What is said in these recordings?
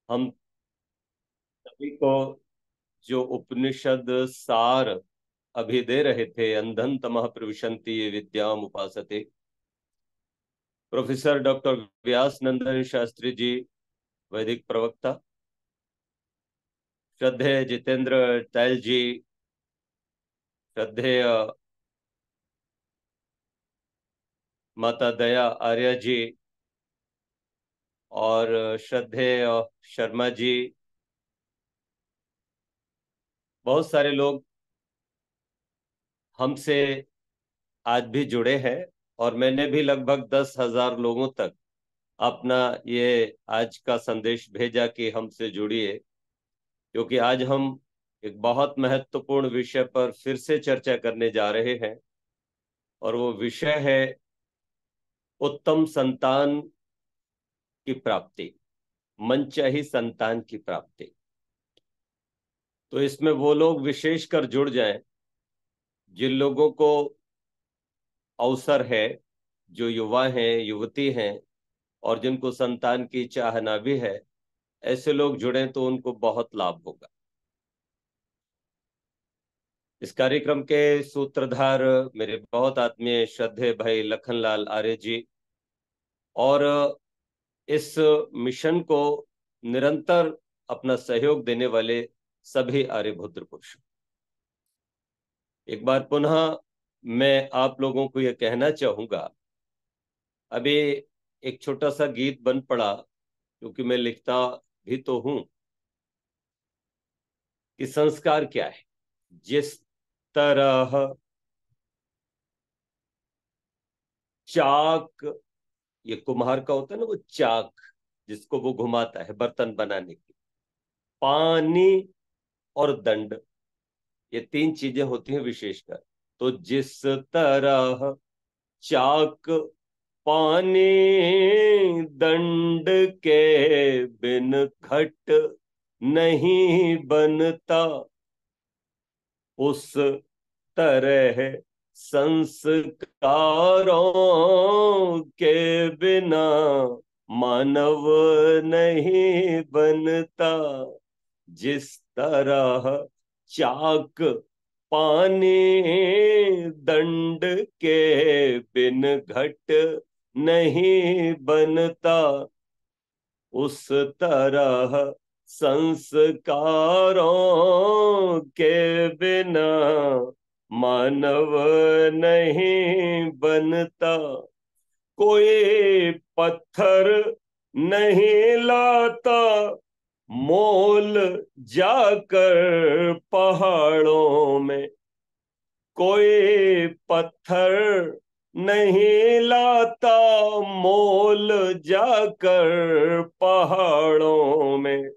हम सभी को जो उपनिषद सार अभी दे रहे थे, अंधन तमः प्रविशन्ति विद्याम उपासते, प्रोफेसर डॉक्टर व्यास नंदन शास्त्री जी, वैदिक प्रवक्ता, श्रद्धेय जितेंद्र तैल जी, श्रद्धेय माता दया आर्य जी, और श्रद्धेय शर्मा जी, बहुत सारे लोग हमसे आज भी जुड़े हैं। और मैंने भी लगभग 10,000 लोगों तक अपना ये आज का संदेश भेजा कि हमसे जुड़िए, क्योंकि आज हम एक बहुत महत्वपूर्ण विषय पर फिर से चर्चा करने जा रहे हैं। और वो विषय है उत्तम संतान की प्राप्ति, मनचाही संतान की प्राप्ति। तो इसमें वो लोग विशेषकर जुड़ जाएं जिन लोगों को अवसर है, जो युवा हैं, युवती हैं, और जिनको संतान की चाहना भी है। ऐसे लोग जुड़ें तो उनको बहुत लाभ होगा। इस कार्यक्रम के सूत्रधार मेरे बहुत आत्मीय श्रद्धेय भाई लखनलाल आर्य जी, और इस मिशन को निरंतर अपना सहयोग देने वाले सभी आर्यभुत्र पुरुष। एक बार पुनः मैं आप लोगों को यह कहना चाहूंगा, अभी एक छोटा सा गीत बन पड़ा, क्योंकि मैं लिखता भी तो हूं, कि संस्कार क्या है। जिस तरह चाक, ये कुम्हार का होता है ना वो चाक, जिसको वो घुमाता है बर्तन बनाने की, पानी और दंड, ये तीन चीजें होती हैं विशेषकर। तो जिस तरह चाक पानी दंड के बिन घट नहीं बनता, उस तरह संस्कारों के बिना मानव नहीं बनता। जिस तरह चाक पानी दंड के बिन घट नहीं बनता, उस तरह संस्कारों के बिना मानव नहीं बनता। कोई पत्थर नहीं लाता मोल जाकर पहाड़ों में, कोई पत्थर नहीं लाता मोल जाकर पहाड़ों में।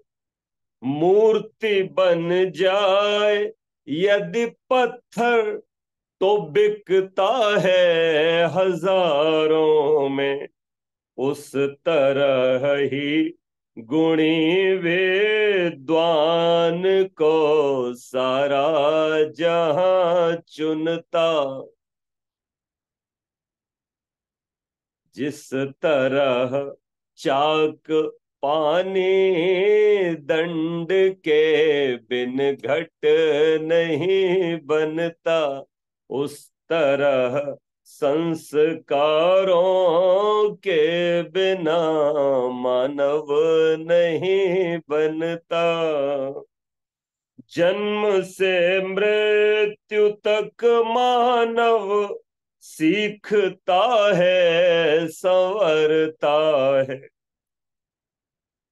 मूर्ति बन जाए यदि पत्थर तो बिकता है हजारों में। उस तरह ही गुणी विद्वान को सारा जहां चुनता। जिस तरह चाक पानी दंड के बिन घट नहीं बनता, उस तरह संस्कारों के बिना मानव नहीं बनता। जन्म से मृत्यु तक मानव सीखता है, संवरता है।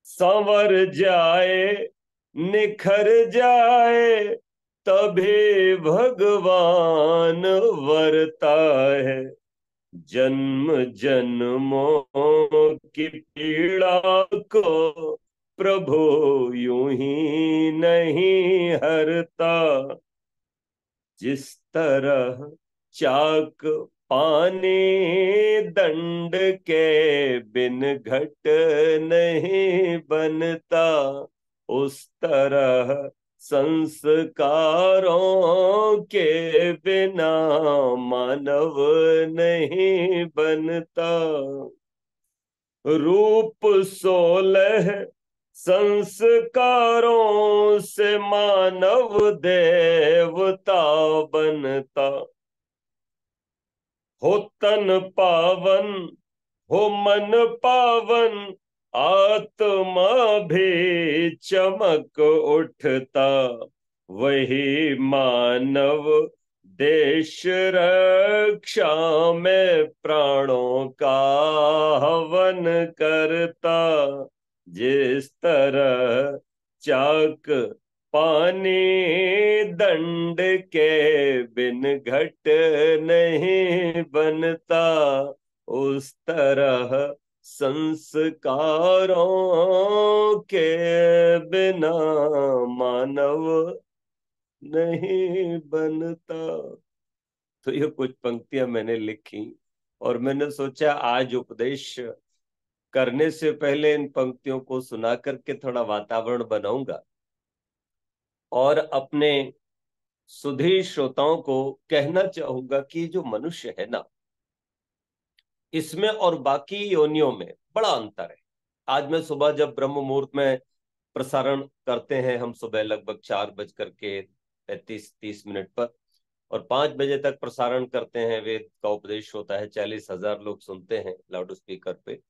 संवर जाए निखर जाए तभी भगवान वरता है। जन्म जन्मों की पीड़ा को प्रभु यूं ही नहीं हरता। जिस तरह चाक पानी दंड के बिन घट नहीं बनता, उस तरह संस्कारों के बिना मानव नहीं बनता। रूप 16 संस्कारों से मानव देवता बनता, हो तन पावन, हो मन पावन, आत्मा भी चमक उठता, वही मानव देश रक्षा में प्राणों का हवन करता। जिस तरह चाक पानी दंड के बिन घट नहीं बनता, उस तरह संस्कारों के बिना मानव नहीं बनता। तो ये कुछ पंक्तियां मैंने लिखी और मैंने सोचा आज उपदेश करने से पहले इन पंक्तियों को सुना करके थोड़ा वातावरण बनाऊंगा और अपने सुधी श्रोताओं को कहना चाहूंगा कि जो मनुष्य है ना, इसमें और बाकी योनियों में बड़ा अंतर है। आज मैं सुबह जब ब्रह्म मुहूर्त में प्रसारण करते हैं, हम सुबह लगभग 4:35-30 पर, और 5 बजे तक प्रसारण करते हैं। वेद का उपदेश होता है, 40,000 लोग सुनते हैं लाउड स्पीकर पे।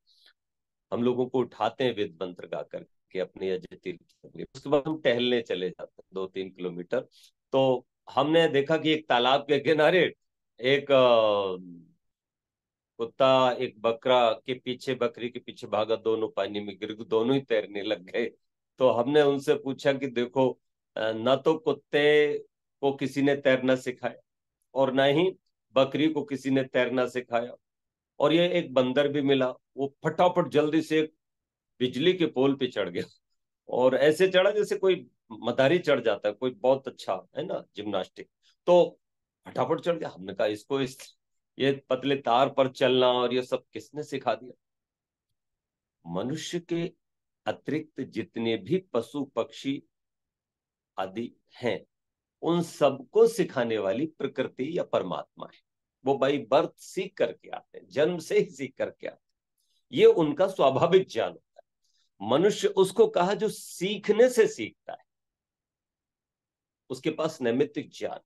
हम लोगों को उठाते हैं वेद मंत्र गा करके अपनी अजय तीर्थ के लिए। उसके बाद हम टहलने चले जाते हैं 2-3 किलोमीटर। तो हमने देखा कि एक तालाब के किनारे एक कुत्ता एक बकरा के पीछे, बकरी के पीछे भागा, दोनों पानी में गिर गए, दोनों ही तैरने लग गए। तो हमने उनसे पूछा कि देखो, न तो कुत्ते को किसी ने तैरना सिखाया और ना ही बकरी को किसी ने तैरना सिखाया। और ये एक बंदर भी मिला, वो फटाफट जल्दी से एक बिजली के पोल पे चढ़ गया और ऐसे चढ़ा जैसे कोई मदारी चढ़ जाता है, कोई बहुत अच्छा है ना जिम्नास्टिक। तो फटाफट चढ़ गया। हमने कहा इसको ये पतले तार पर चलना और ये सब किसने सिखा दिया? मनुष्य के अतिरिक्त जितने भी पशु पक्षी आदि हैं, उन सबको सिखाने वाली प्रकृति या परमात्मा है। वो बाई बर्थ सीख करके आते हैं, जन्म से ही सीख करके आते हैं। ये उनका स्वाभाविक ज्ञान होता है। मनुष्य उसको कहा जो सीखने से सीखता है, उसके पास नैमित्तिक ज्ञान,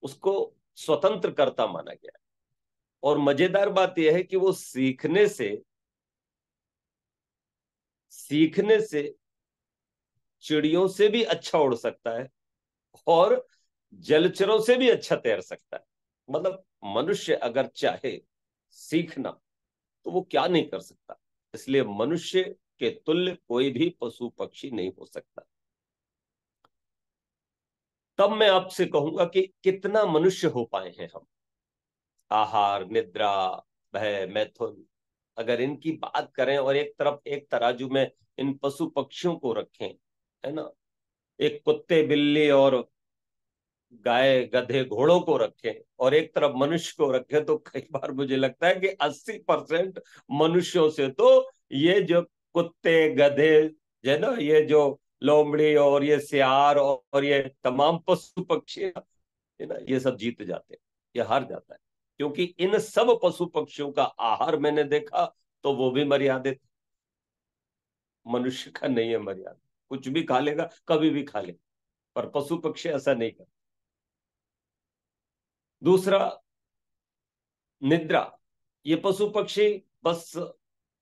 उसको स्वतंत्र कर्ता माना गया है। और मजेदार बात यह है कि वो सीखने से चिड़ियों से भी अच्छा उड़ सकता है और जलचरों से भी अच्छा तैर सकता है। मतलब मनुष्य अगर चाहे सीखना तो वो क्या नहीं कर सकता। इसलिए मनुष्य के तुल्य कोई भी पशु पक्षी नहीं हो सकता। तब मैं आपसे कहूंगा कि कितना मनुष्य हो पाए हैं हम। आहार, निद्रा, भय, मैथुन, अगर इनकी बात करें और एक तरफ एक तराजू में इन पशु पक्षियों को रखें, है ना, एक कुत्ते बिल्ली और गाय गधे घोड़ों को रखें और एक तरफ मनुष्य को रखें, तो कई बार मुझे लगता है कि 80% मनुष्यों से तो ये जो कुत्ते गधे, है ना, ये जो लोमड़ी और ये सियार और ये तमाम पशु पक्षी है ना, ये सब जीत जाते हैं, ये हार जाता है। क्योंकि इन सब पशु पक्षियों का आहार मैंने देखा तो वो भी मर्यादित, मनुष्य का नहीं है मर्यादा। कुछ भी खा लेगा, कभी भी खा लेगा, पर पशु पक्षी ऐसा नहीं करते। दूसरा, निद्रा। ये पशु पक्षी बस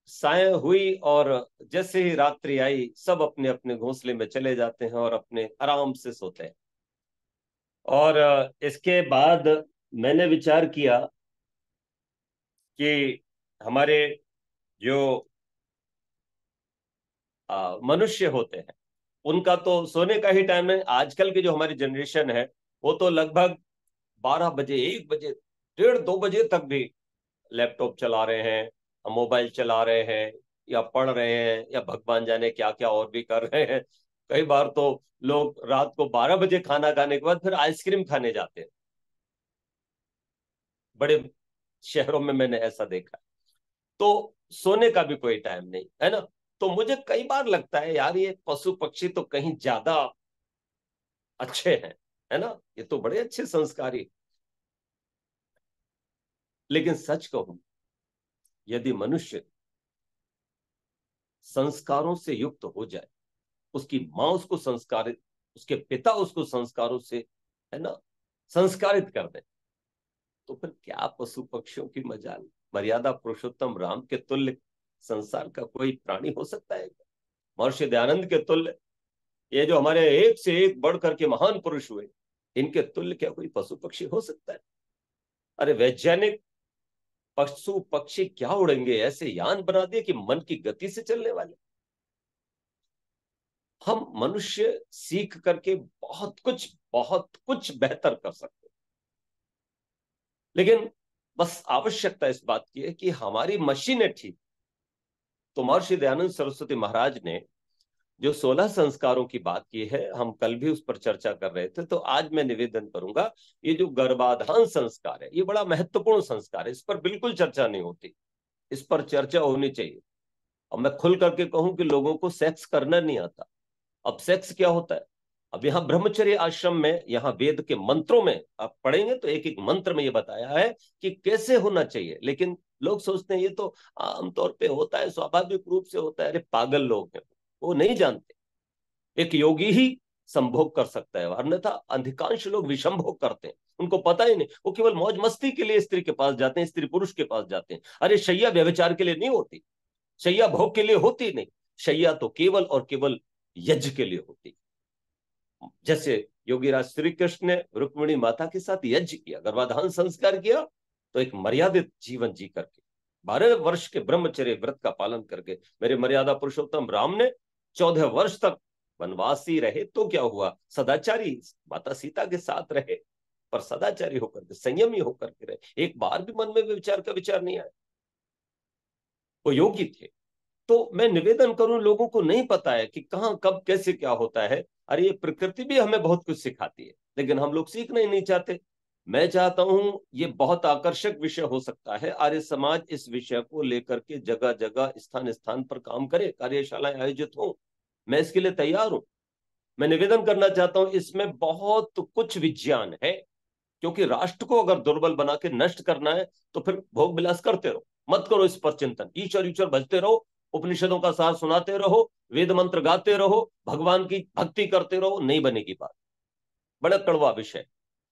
साय हुई और जैसे ही रात्रि आई सब अपने अपने घोंसले में चले जाते हैं और अपने आराम से सोते हैं। और इसके बाद मैंने विचार किया कि हमारे जो मनुष्य होते हैं, उनका तो सोने का ही टाइम है। आजकल की जो हमारी जनरेशन है, वो तो लगभग 12 बजे, 1 बजे, 1:30-2 बजे तक भी लैपटॉप चला रहे हैं, मोबाइल चला रहे हैं, या पढ़ रहे हैं, या भगवान जाने क्या क्या और भी कर रहे हैं। कई बार तो लोग रात को 12 बजे खाना खाने के बाद फिर आइसक्रीम खाने जाते हैं। बड़े शहरों में मैंने ऐसा देखा। तो सोने का भी कोई टाइम नहीं है ना। तो मुझे कई बार लगता है यार, ये पशु पक्षी तो कहीं ज्यादा अच्छे हैं, है ना, ये तो बड़े अच्छे संस्कारी। लेकिन सच कहूं, यदि मनुष्य संस्कारों से युक्त हो जाए, उसकी माँ उसको संस्कारित, उसके पिता उसको संस्कारों से, है ना, संस्कारित कर दे, तो फिर क्या पशु पक्षियों की मजाल, मर्यादा पुरुषोत्तम राम के तुल्य संसार का कोई प्राणी हो सकता है? महर्षि दयानंद के तुल्य, ये जो हमारे एक से एक बढ़ करके महान पुरुष हुए, इनके तुल्य क्या कोई पशु पक्षी हो सकता है? अरे वैज्ञानिक पशु पक्षी क्या उड़ेंगे, ऐसे यान बना दिए कि मन की गति से चलने वाले। हम मनुष्य सीख करके बहुत कुछ बेहतर कर सकते हैं, लेकिन बस आवश्यकता इस बात की है कि हमारी मशीनें ठीक। तो महर्षि दयानंद सरस्वती महाराज ने जो 16 संस्कारों की बात की है, हम कल भी उस पर चर्चा कर रहे थे, तो आज मैं निवेदन करूंगा, ये जो गर्भाधान संस्कार है, ये बड़ा महत्वपूर्ण संस्कार है, इस पर बिल्कुल चर्चा नहीं होती, इस पर चर्चा होनी चाहिए। अब मैं खुल करके कहूं कि लोगों को सेक्स करना नहीं आता। अब सेक्स क्या होता है? अब यहाँ ब्रह्मचर्य आश्रम में, यहाँ वेद के मंत्रों में आप पढ़ेंगे तो एक एक मंत्र में ये बताया है कि कैसे होना चाहिए, लेकिन लोग सोचते हैं ये तो आमतौर पे होता है, स्वाभाविक रूप से होता है। अरे पागल लोग हैं, वो नहीं जानते। एक योगी ही संभोग कर सकता है, अन्यथा अधिकांश लोग विषमभोग करते हैं, उनको पता ही नहीं, वो केवल मौज मस्ती के लिए स्त्री के पास जाते हैं, स्त्री पुरुष के पास जाते हैं। अरे शैया व्यभिचार के लिए नहीं होती, शैया भोग के लिए होती नहीं, शैया तो केवल और केवल यज्ञ के लिए होती। जैसे योगीराज श्री कृष्ण ने रुक्मिणी माता के साथ यज्ञ किया, गर्भाधान संस्कार किया, तो एक मर्यादित जीवन जी करके 12 वर्ष के ब्रह्मचर्य व्रत का पालन करके मेरे मर्यादा पुरुषोत्तम राम ने 14 वर्ष तक वनवासी रहे, तो क्या हुआ, सदाचारी माता सीता के साथ रहे, पर सदाचारी होकर के, संयमी होकर के रहे, एक बार भी मन में विचार का विचार नहीं आया, वो योगी थे। तो मैं निवेदन करूं, लोगों को नहीं पता है कि कहां कब कैसे क्या होता है। अरे ये प्रकृति भी हमें बहुत कुछ सिखाती है, लेकिन हम लोग सीखना ही नहीं चाहते। मैं चाहता हूं ये बहुत आकर्षक विषय हो सकता है, आर्य समाज इस विषय को लेकर के जगह जगह स्थान स्थान पर काम करे, कार्यशालाएं आयोजित हो, मैं इसके लिए तैयार हूं। मैं निवेदन करना चाहता हूं, इसमें बहुत कुछ विज्ञान है, क्योंकि राष्ट्र को अगर दुर्बल बना के नष्ट करना है तो फिर भोग विलास करते रहो, मत करो इस पर चिंतन, ईश्वर ईश्वर भजते रहो, उपनिषदों का सार सुनाते रहो, वेद मंत्र गाते रहो, भगवान की भक्ति करते रहो, नहीं बनेगी बात। बड़ा कड़वा विषय।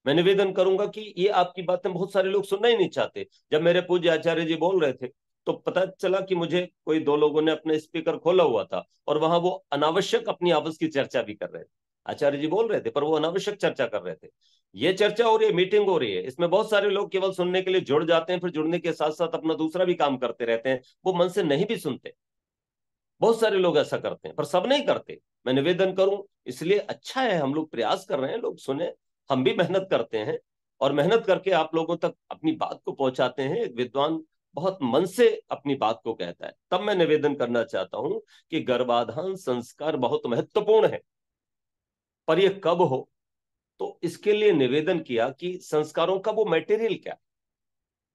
मैं निवेदन करूंगा कि ये आपकी बातें बहुत सारे लोग सुनना ही नहीं चाहते। जब मेरे पूज्य आचार्य जी बोल रहे थे, तो पता चला कि मुझे कोई दो लोगों ने अपने स्पीकर खोला हुआ था और वहां वो अनावश्यक अपनी आपस की चर्चा भी कर रहे थे। आचार्य जी बोल रहे थे पर वो अनावश्यक चर्चा कर रहे थे। ये चर्चा हो रही है, मीटिंग हो रही है, इसमें बहुत सारे लोग केवल सुनने के लिए जुड़ जाते हैं, फिर जुड़ने के साथ साथ अपना दूसरा भी काम करते रहते हैं, वो मन से नहीं भी सुनते। बहुत सारे लोग ऐसा करते हैं, पर सब नहीं करते। मैं निवेदन करूं, इसलिए अच्छा है हम लोग प्रयास कर रहे हैं, लोग सुने, हम भी मेहनत करते हैं, और मेहनत करके आप लोगों तक अपनी बात को पहुंचाते हैं। एक विद्वान बहुत मन से अपनी बात को कहता है। तब मैं निवेदन करना चाहता हूं कि गर्भाधान संस्कार बहुत महत्वपूर्ण है, पर यह कब हो, तो इसके लिए निवेदन किया कि संस्कारों का वो मटेरियल क्या,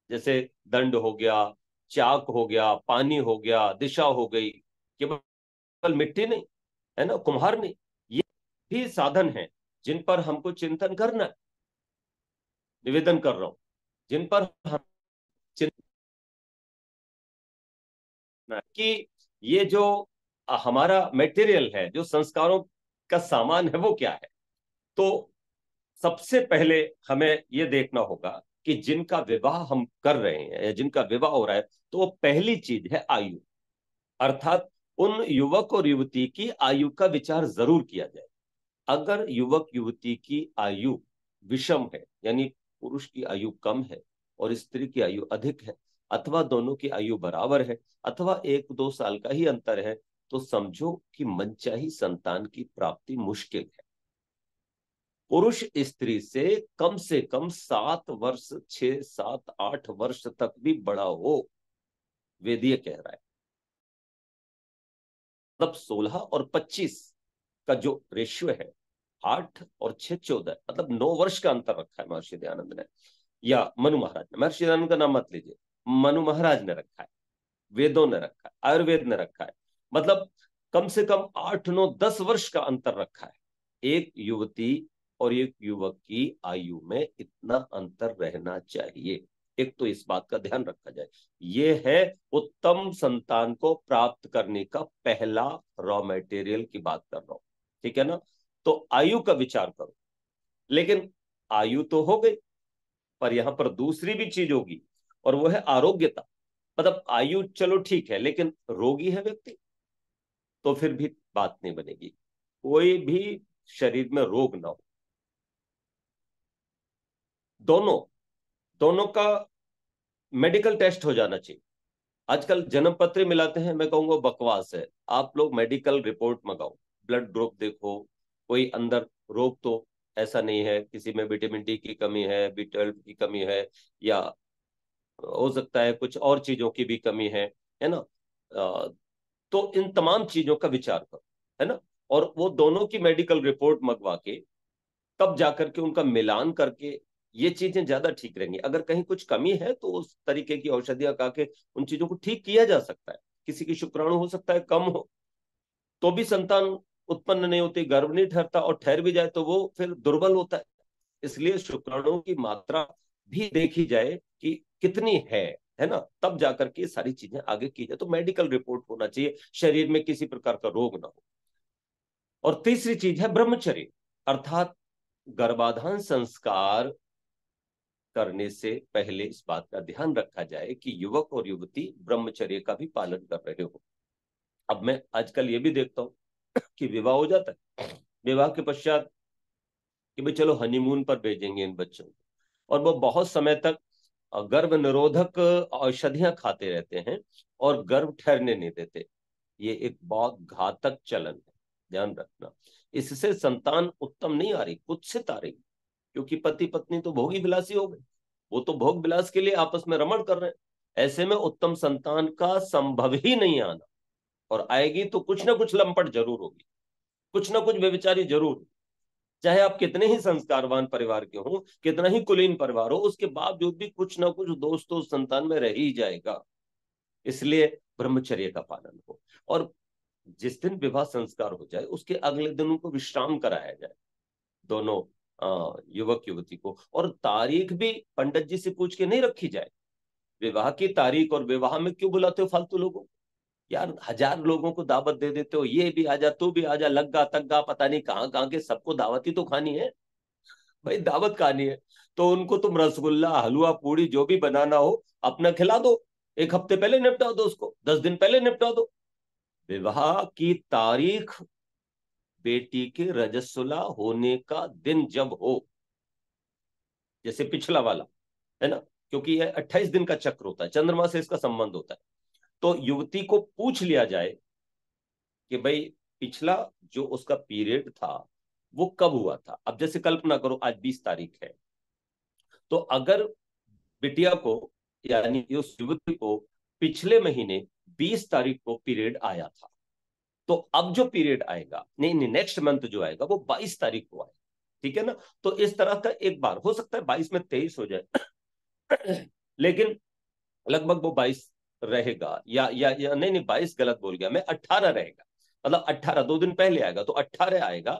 जैसे दंड हो गया, चाक हो गया, पानी हो गया, दिशा हो गई, केवल मिट्टी नहीं, है ना, कुम्हार नहीं, ये भी साधन है जिन पर हमको चिंतन करना है। निवेदन कर रहा हूं, जिन पर हम चिंतन करना है कि ये जो हमारा मटेरियल है, जो संस्कारों का सामान है, वो क्या है। तो सबसे पहले हमें यह देखना होगा कि जिनका विवाह हम कर रहे हैं या जिनका विवाह हो रहा है, तो वो पहली चीज है आयु, अर्थात उन युवक और युवती की आयु का विचार जरूर किया जाए। अगर युवक युवती की आयु विषम है, यानी पुरुष की आयु कम है और स्त्री की आयु अधिक है, अथवा दोनों की आयु बराबर है, अथवा 1-2 साल का ही अंतर है, तो समझो कि मनचाही संतान की प्राप्ति मुश्किल है। पुरुष से कम 7 वर्ष, 6, 7, 8 वर्ष तक भी बड़ा हो, वेदीय कह रहा है। मतलब 16 और 25 का जो रेशियो है, 8 और 6, 14, मतलब 9 वर्ष का अंतर रखा है महर्षि दयानंद ने, या मनु महाराज ने। महर्षि दयानंद का नाम मत लीजिए, मनु महाराज ने रखा है, वेदों ने रखा है, आयुर्वेद ने रखा है। मतलब कम से कम 8, 9, 10 वर्ष का अंतर रखा है। एक युवती और एक युवक की आयु में इतना अंतर रहना चाहिए। एक तो इस बात का ध्यान रखा जाए। ये है उत्तम संतान को प्राप्त करने का पहला रॉ मटेरियल की बात कर रहा हूं, ठीक है ना। तो आयु का विचार करो, लेकिन आयु तो हो गई, पर यहां पर दूसरी भी चीज होगी, और वो है आरोग्यता। मतलब आयु चलो ठीक है, लेकिन रोगी है व्यक्ति, तो फिर भी बात नहीं बनेगी। कोई भी शरीर में रोग ना हो, दोनों दोनों का मेडिकल टेस्ट हो जाना चाहिए। आजकल जन्म पत्र मिलाते हैं, मैं कहूंगा बकवास है। आप लोग मेडिकल रिपोर्ट मंगाओ, ब्लड ग्रुप देखो, कोई अंदर रोग तो ऐसा नहीं है, किसी में विटामिन डी की कमी है, B12 की कमी है, या हो सकता है कुछ और चीजों की भी कमी है ना। तो इन तमाम चीजों का विचार करो, है ना। और वो दोनों की मेडिकल रिपोर्ट मंगवा के तब जाकर के उनका मिलान करके, ये चीजें ज्यादा ठीक रहेंगी। अगर कहीं कुछ कमी है तो उस तरीके की औषधियां खा के उन चीजों को ठीक किया जा सकता है। किसी की शुक्राणु हो सकता है कम हो, तो भी संतान उत्पन्न नहीं होती, गर्भ नहीं ठहरता, और ठहर भी जाए तो वो फिर दुर्बल होता है। इसलिए शुक्राणुओं की मात्रा भी देखी जाए कि कितनी है ना, तब जाकर के सारी चीजें आगे की जाए। तो मेडिकल रिपोर्ट होना चाहिए, शरीर में किसी प्रकार का रोग ना हो। और तीसरी चीज है ब्रह्मचर्य, अर्थात गर्भाधान संस्कार करने से पहले इस बात का ध्यान रखा जाए कि युवक और युवती ब्रह्मचर्य का भी पालन कर रहे हो। अब मैं आजकल ये भी देखता हूँ कि विवाह हो जाता है, विवाह के पश्चात कि भाई चलो हनीमून पर भेजेंगे इन बच्चों को, और वो बहुत समय तक गर्भ निरोधक औषधियां खाते रहते हैं और गर्भ ठहरने नहीं देते। ये एक बहुत घातक चलन है, ध्यान रखना। इससे संतान उत्तम नहीं आ रही, कुत्सित आ रही, क्योंकि पति पत्नी तो भोगी विलासी हो गए, वो तो भोग विलास के लिए आपस में रमण कर रहे हैं। ऐसे में उत्तम संतान का संभव ही नहीं आना, और आएगी तो कुछ ना कुछ लंपट जरूर होगी, कुछ ना कुछ व्यभिचारी जरूर होगी। चाहे आप कितने ही संस्कारवान परिवार के हो, कितना ही कुलीन परिवार हो, उसके बावजूद भी कुछ ना कुछ दोष तो उस संतान में रह ही जाएगा। इसलिए ब्रह्मचर्य का पालन हो, और जिस दिन विवाह संस्कार हो जाए उसके अगले दिन उनको विश्राम कराया जाए, दोनों युवक युवती को। और तारीख भी पंडित जी से पूछ के नहीं रखी जाए। विवाह की तारीख, और विवाह में क्यों बुलाते हो फालतू लोगों को? यार 1000 लोगों को दावत दे देते हो, ये भी आजा, तू भी आजा, लग्गा तग्गा पता नहीं कहाँ कहाँ के, सबको दावत ही तो खानी है भाई, दावत खानी है। तो उनको तुम रसगुल्ला हलवा पूड़ी जो भी बनाना हो अपना खिला दो, एक हफ्ते पहले निपटा दो, उसको 10 दिन पहले निपटा दो। विवाह की तारीख बेटी के रजस्वला होने का दिन जब हो, जैसे पिछला वाला, है ना, क्योंकि यह 28 दिन का चक्र होता है, चंद्रमा से इसका संबंध होता है। तो युवती को पूछ लिया जाए कि भाई पिछला जो उसका पीरियड था वो कब हुआ था। अब जैसे कल्पना करो आज 20 तारीख है, तो अगर बिटिया को, यानी उस युवती को पिछले महीने 20 तारीख को पीरियड आया था, तो अब जो पीरियड आएगा, नहीं नहीं, नेक्स्ट मंथ जो आएगा वो 22 तारीख को आएगा, ठीक है ना। तो इस तरह का एक बार हो सकता है 22 में 23 हो जाए लेकिन लगभग वो 22 रहेगा, या नहीं नहीं, 22 गलत बोल गया मैं, 18 रहेगा। मतलब 18 2 दिन पहले आएगा तो 18 आएगा,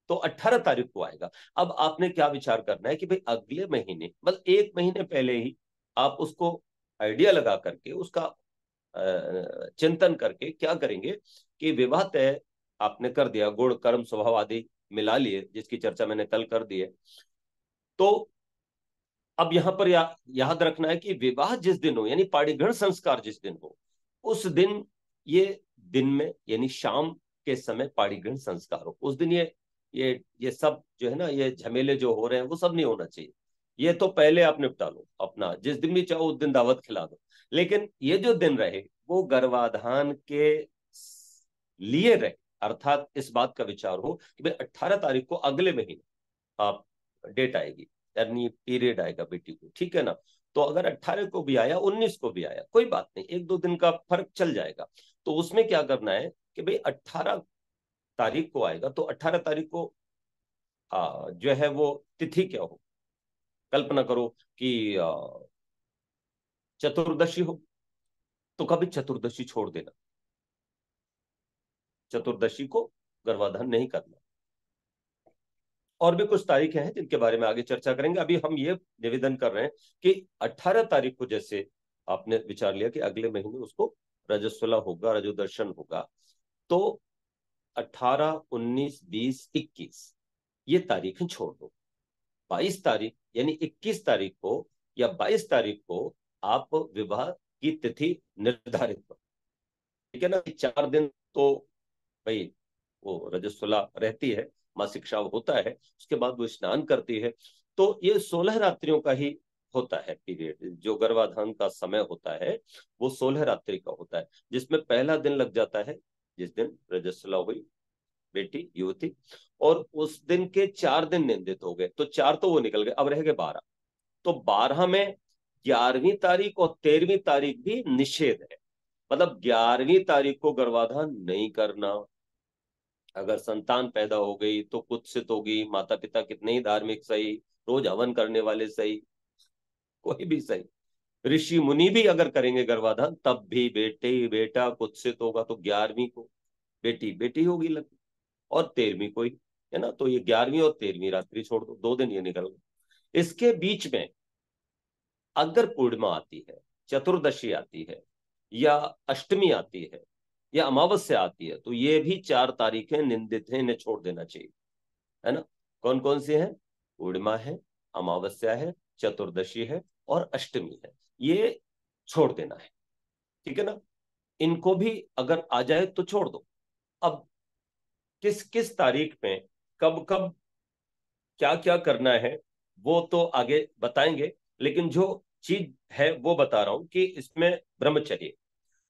तो 18 तारीख को आएगा। अब आपने क्या विचार करना है कि भाई अगले महीने, मतलब 1 महीने पहले ही आप उसको आइडिया लगा करके उसका चिंतन करके क्या करेंगे कि विवाह तय आपने कर दिया, गुण कर्म स्वभाव आदि मिला लिए, जिसकी चर्चा मैंने कल कर दी है। तो अब यहां पर याद रखना है कि विवाह जिस दिन हो, यानी पाणिग्रहण संस्कार जिस दिन हो, उस दिन ये दिन में, यानी शाम के समय पाणिग्रहण संस्कार हो, उस दिन ये सब जो है ना, ये झमेले जो हो रहे हैं वो सब नहीं होना चाहिए। ये तो पहले आप निपटा लो अपना, जिस दिन भी चाहो उस दिन दावत खिला दो। लेकिन ये जो दिन रहे वो गर्भाधान के लिए रहे, अर्थात इस बात का विचार हो कि भाई 18 तारीख को अगले महीने आप डेट आएगी, यानी पीरियड आएगा बेटी को, ठीक है ना। तो अगर 18 को भी आया, 19 को भी आया, कोई बात नहीं, 1 2 दिन का फर्क चल जाएगा। तो उसमें क्या करना है कि भाई 18 तारीख को आएगा, तो 18 तारीख को जो है वो तिथि क्या हो, कल्पना करो कि चतुर्दशी हो, तो कभी चतुर्दशी छोड़ देना, चतुर्दशी को गर्भाधान नहीं करना। और भी कुछ तारीखें हैं जिनके बारे में आगे चर्चा करेंगे। अभी हम ये निवेदन कर रहे हैं कि 18 तारीख को, जैसे आपने विचार लिया कि अगले महीने उसको रजस्वला होगा, रजोदर्शन होगा, तो 18, 19, 20, 21 ये तारीखें छोड़ दो। 22 तारीख यानी 21 तारीख को या 22 तारीख को आप विवाह की तिथि निर्धारित करो। ठीक है ना? 4 दिन तो भाई वो रजस्वला रहती है, मासिक स्राव होता है, उसके बाद वो स्नान करती है। तो ये 16 रात्रियों का ही होता है पीरियड, जो गर्भाधान का समय होता है वो 16 रात्रि का होता है, जिसमें पहला दिन लग जाता है जिस दिन रजस्वला हुई बेटी, युवती, और उस दिन के 4 दिन निंदित हो गए, तो 4 तो वो निकल गए, अब रह गए 12। तो 12 में 11वीं तारीख और 13वीं तारीख भी निषेध है। मतलब 11वीं तारीख को गर्भाधान नहीं करना। अगर संतान पैदा हो गई तो कुत्सित होगी, माता पिता कितने ही धार्मिक सही, रोज हवन करने वाले सही, कोई भी सही, ऋषि मुनि भी अगर करेंगे गर्भाधान तब भी बेटा कुत्सित होगा। तो 11वीं को बेटी बेटी होगी लग, और 13वीं को ही, है ना? तो ये 11वीं और 13वीं रात्रि छोड़ दो, 2 दिन ये निकल गए। इसके बीच में अगर पूर्णिमा आती है, चतुर्दशी आती है, या अष्टमी आती है, या अमावस्या आती है, तो ये भी 4 तारीखें निंदित है, इन्हें छोड़ देना चाहिए। है ना? कौन कौन सी है? पूर्णिमा है, अमावस्या है, चतुर्दशी है और अष्टमी है, ये छोड़ देना है। ठीक है ना? इनको भी अगर आ जाए तो छोड़ दो। अब किस किस तारीख में कब कब क्या क्या करना है वो तो आगे बताएंगे, लेकिन जो चीज है वो बता रहा हूं कि इसमें ब्रह्मचर्य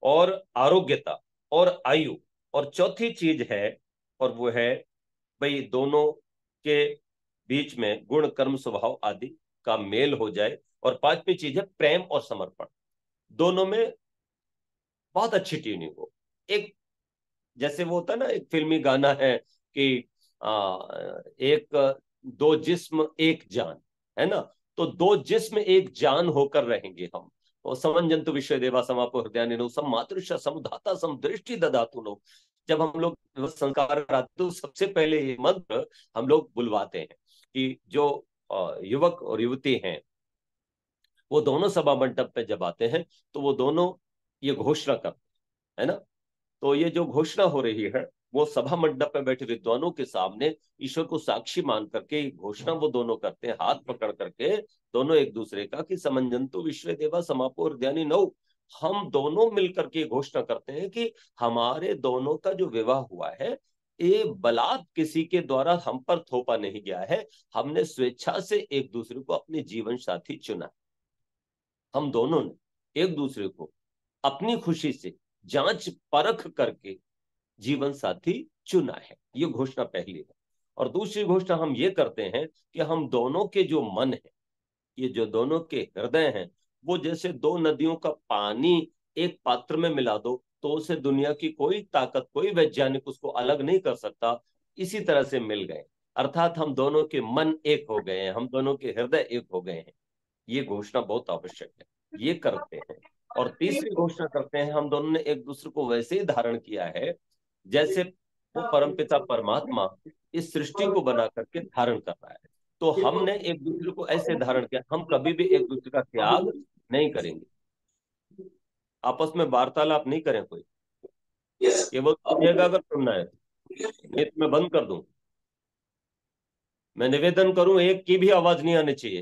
और आरोग्यता और आयु, और चौथी चीज है, और वो है भाई दोनों के बीच में गुण कर्म स्वभाव आदि का मेल हो जाए। और पांचवी चीज है प्रेम और समर्पण, दोनों में बहुत अच्छी ट्यूनिंग हो। एक जैसे वो होता है ना, एक फिल्मी गाना है कि एक दो जिस्म एक जान, है ना? तो दो जिस्म एक जान होकर रहेंगे हम। और समंजंतु विश्व देवा समापो हृदयानिनो सम मातृश्च समुधाता सम दृष्टि ददातु नो। जब हम लोग संस्कार कराते तो सबसे पहले ये मंत्र हम लोग बुलवाते हैं कि जो युवक और युवती हैं वो दोनों सभा मंडप पे जब आते हैं तो वो दोनों ये घोषणा करते हैं, है ना? तो ये जो घोषणा हो रही है वो सभा मंडप में बैठे विद्वानों के सामने ईश्वर को साक्षी मान करके घोषणा वो दोनों करते हैं, हाथ पकड़ करके दोनों एक दूसरे का, कि समंजंतु विश्व देवा समापो हृदयानि नौ। हम दोनों मिलकर के घोषणा करते हैं कि हमारे दोनों का जो विवाह हुआ है ये बलात् किसी के द्वारा हम पर थोपा नहीं गया है, हमने स्वेच्छा से एक दूसरे को अपने जीवन साथी चुना। हम दोनों ने एक दूसरे को अपनी खुशी से जांच परख करके जीवन साथी चुना है, ये घोषणा पहली है। और दूसरी घोषणा हम ये करते हैं कि हम दोनों के जो मन है, ये जो दोनों के हृदय हैं, वो जैसे दो नदियों का पानी एक पात्र में मिला दो तो उसे दुनिया की कोई ताकत, कोई वैज्ञानिक उसको अलग नहीं कर सकता, इसी तरह से मिल गए। अर्थात हम दोनों के मन एक हो गए हैं, हम दोनों के हृदय एक हो गए हैं। ये घोषणा बहुत आवश्यक है, ये करते हैं। और तीसरी घोषणा करते हैं, हम दोनों ने एक दूसरे को वैसे ही धारण किया है जैसे वो परमपिता परमात्मा इस सृष्टि को बना करके धारण कर रहा है। तो हमने एक दूसरे को ऐसे धारण किया, हम कभी भी एक दूसरे का त्याग नहीं करेंगे, आपस में वार्तालाप नहीं करें कोई, केवल सुनिएगा अगर सुनना है, नहीं तो मैं बंद कर दूं। मैं निवेदन करूं, एक की भी आवाज नहीं आनी चाहिए,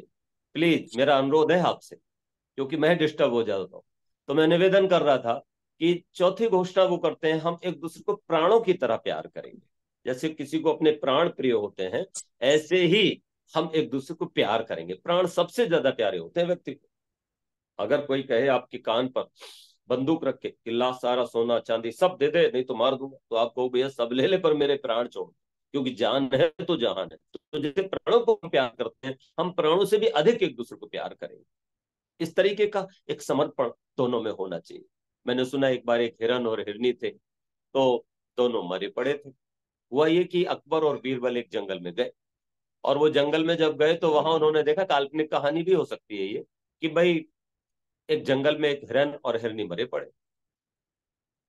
प्लीज मेरा अनुरोध है आपसे, क्योंकि मैं डिस्टर्ब हो जाता हूँ। तो मैं निवेदन कर रहा था कि चौथी घोषणा वो करते हैं, हम एक दूसरे को प्राणों की तरह प्यार करेंगे। जैसे किसी को अपने प्राण प्रिय होते हैं, ऐसे ही हम एक दूसरे को प्यार करेंगे। प्राण सबसे ज्यादा प्यारे होते हैं व्यक्ति को। अगर कोई कहे आपके कान पर बंदूक रख के कि ला सारा सोना चांदी सब दे दे नहीं तो मार दूंगा, तो आप कहो भैया सब ले ले पर मेरे प्राण छोड़, क्योंकि जान है तो जहान है। तो जैसे प्राणों को हम प्यार करते हैं, हम प्राणों से भी अधिक एक दूसरे को प्यार करेंगे। इस तरीके का एक समर्पण दोनों में होना चाहिए। मैंने सुना एक बार एक हिरन और हिरनी थे, तो दोनों मरे पड़े थे। हुआ ये कि अकबर और बीरबल एक जंगल में गए, और वो जंगल में जब गए तो वहां उन्होंने देखा, काल्पनिक कहानी भी हो सकती है ये, कि भाई एक जंगल में एक हिरन और हिरनी मरे पड़े।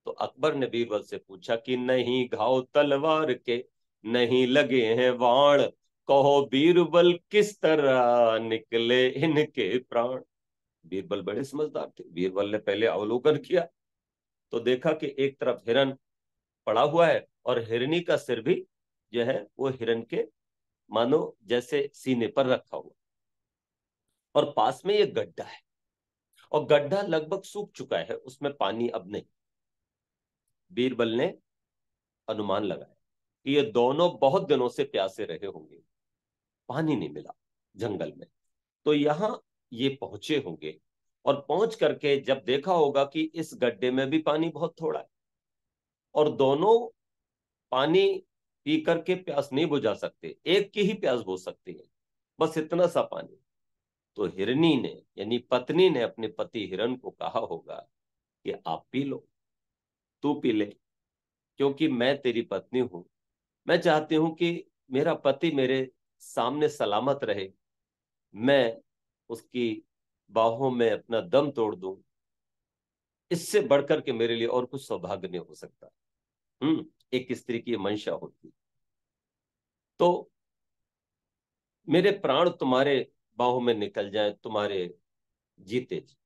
तो अकबर ने बीरबल से पूछा कि नहीं घाव तलवार के, नहीं लगे हैं वाण, कहो बीरबल किस तरह निकले इनके प्राण। बीरबल बड़े समझदार थे। बीरबल ने पहले अवलोकन किया तो देखा कि एक तरफ हिरन पड़ा हुआ है और हिरनी का सिर भी जो है वो हिरन के मानो जैसे सीने पर रखा हुआ, और पास में ये गड्ढा है और गड्ढा लगभग सूख चुका है, उसमें पानी अब नहीं। बीरबल ने अनुमान लगाया कि ये दोनों बहुत दिनों से प्यासे रहे होंगे, पानी नहीं मिला जंगल में, तो यहां ये पहुंचे होंगे और पहुंच करके जब देखा होगा कि इस गड्ढे में भी पानी बहुत थोड़ा है और दोनों पानी पी करके प्यास नहीं बुझा सकते, एक की ही प्यास बुझ सकती है, बस इतना सा पानी। तो हिरनी ने यानी पत्नी ने अपने पति हिरन को कहा होगा कि आप पी लो, तू पी ले, क्योंकि मैं तेरी पत्नी हूं, मैं चाहती हूं कि मेरा पति मेरे सामने सलामत रहे, मैं उसकी बाहों में अपना दम तोड़ दूं, इससे बढ़कर के मेरे लिए और कुछ सौभाग्य नहीं हो सकता। एक स्त्री की मंशा होती। तो मेरे प्राण तुम्हारे बाहों में निकल जाए तुम्हारे जीते जी।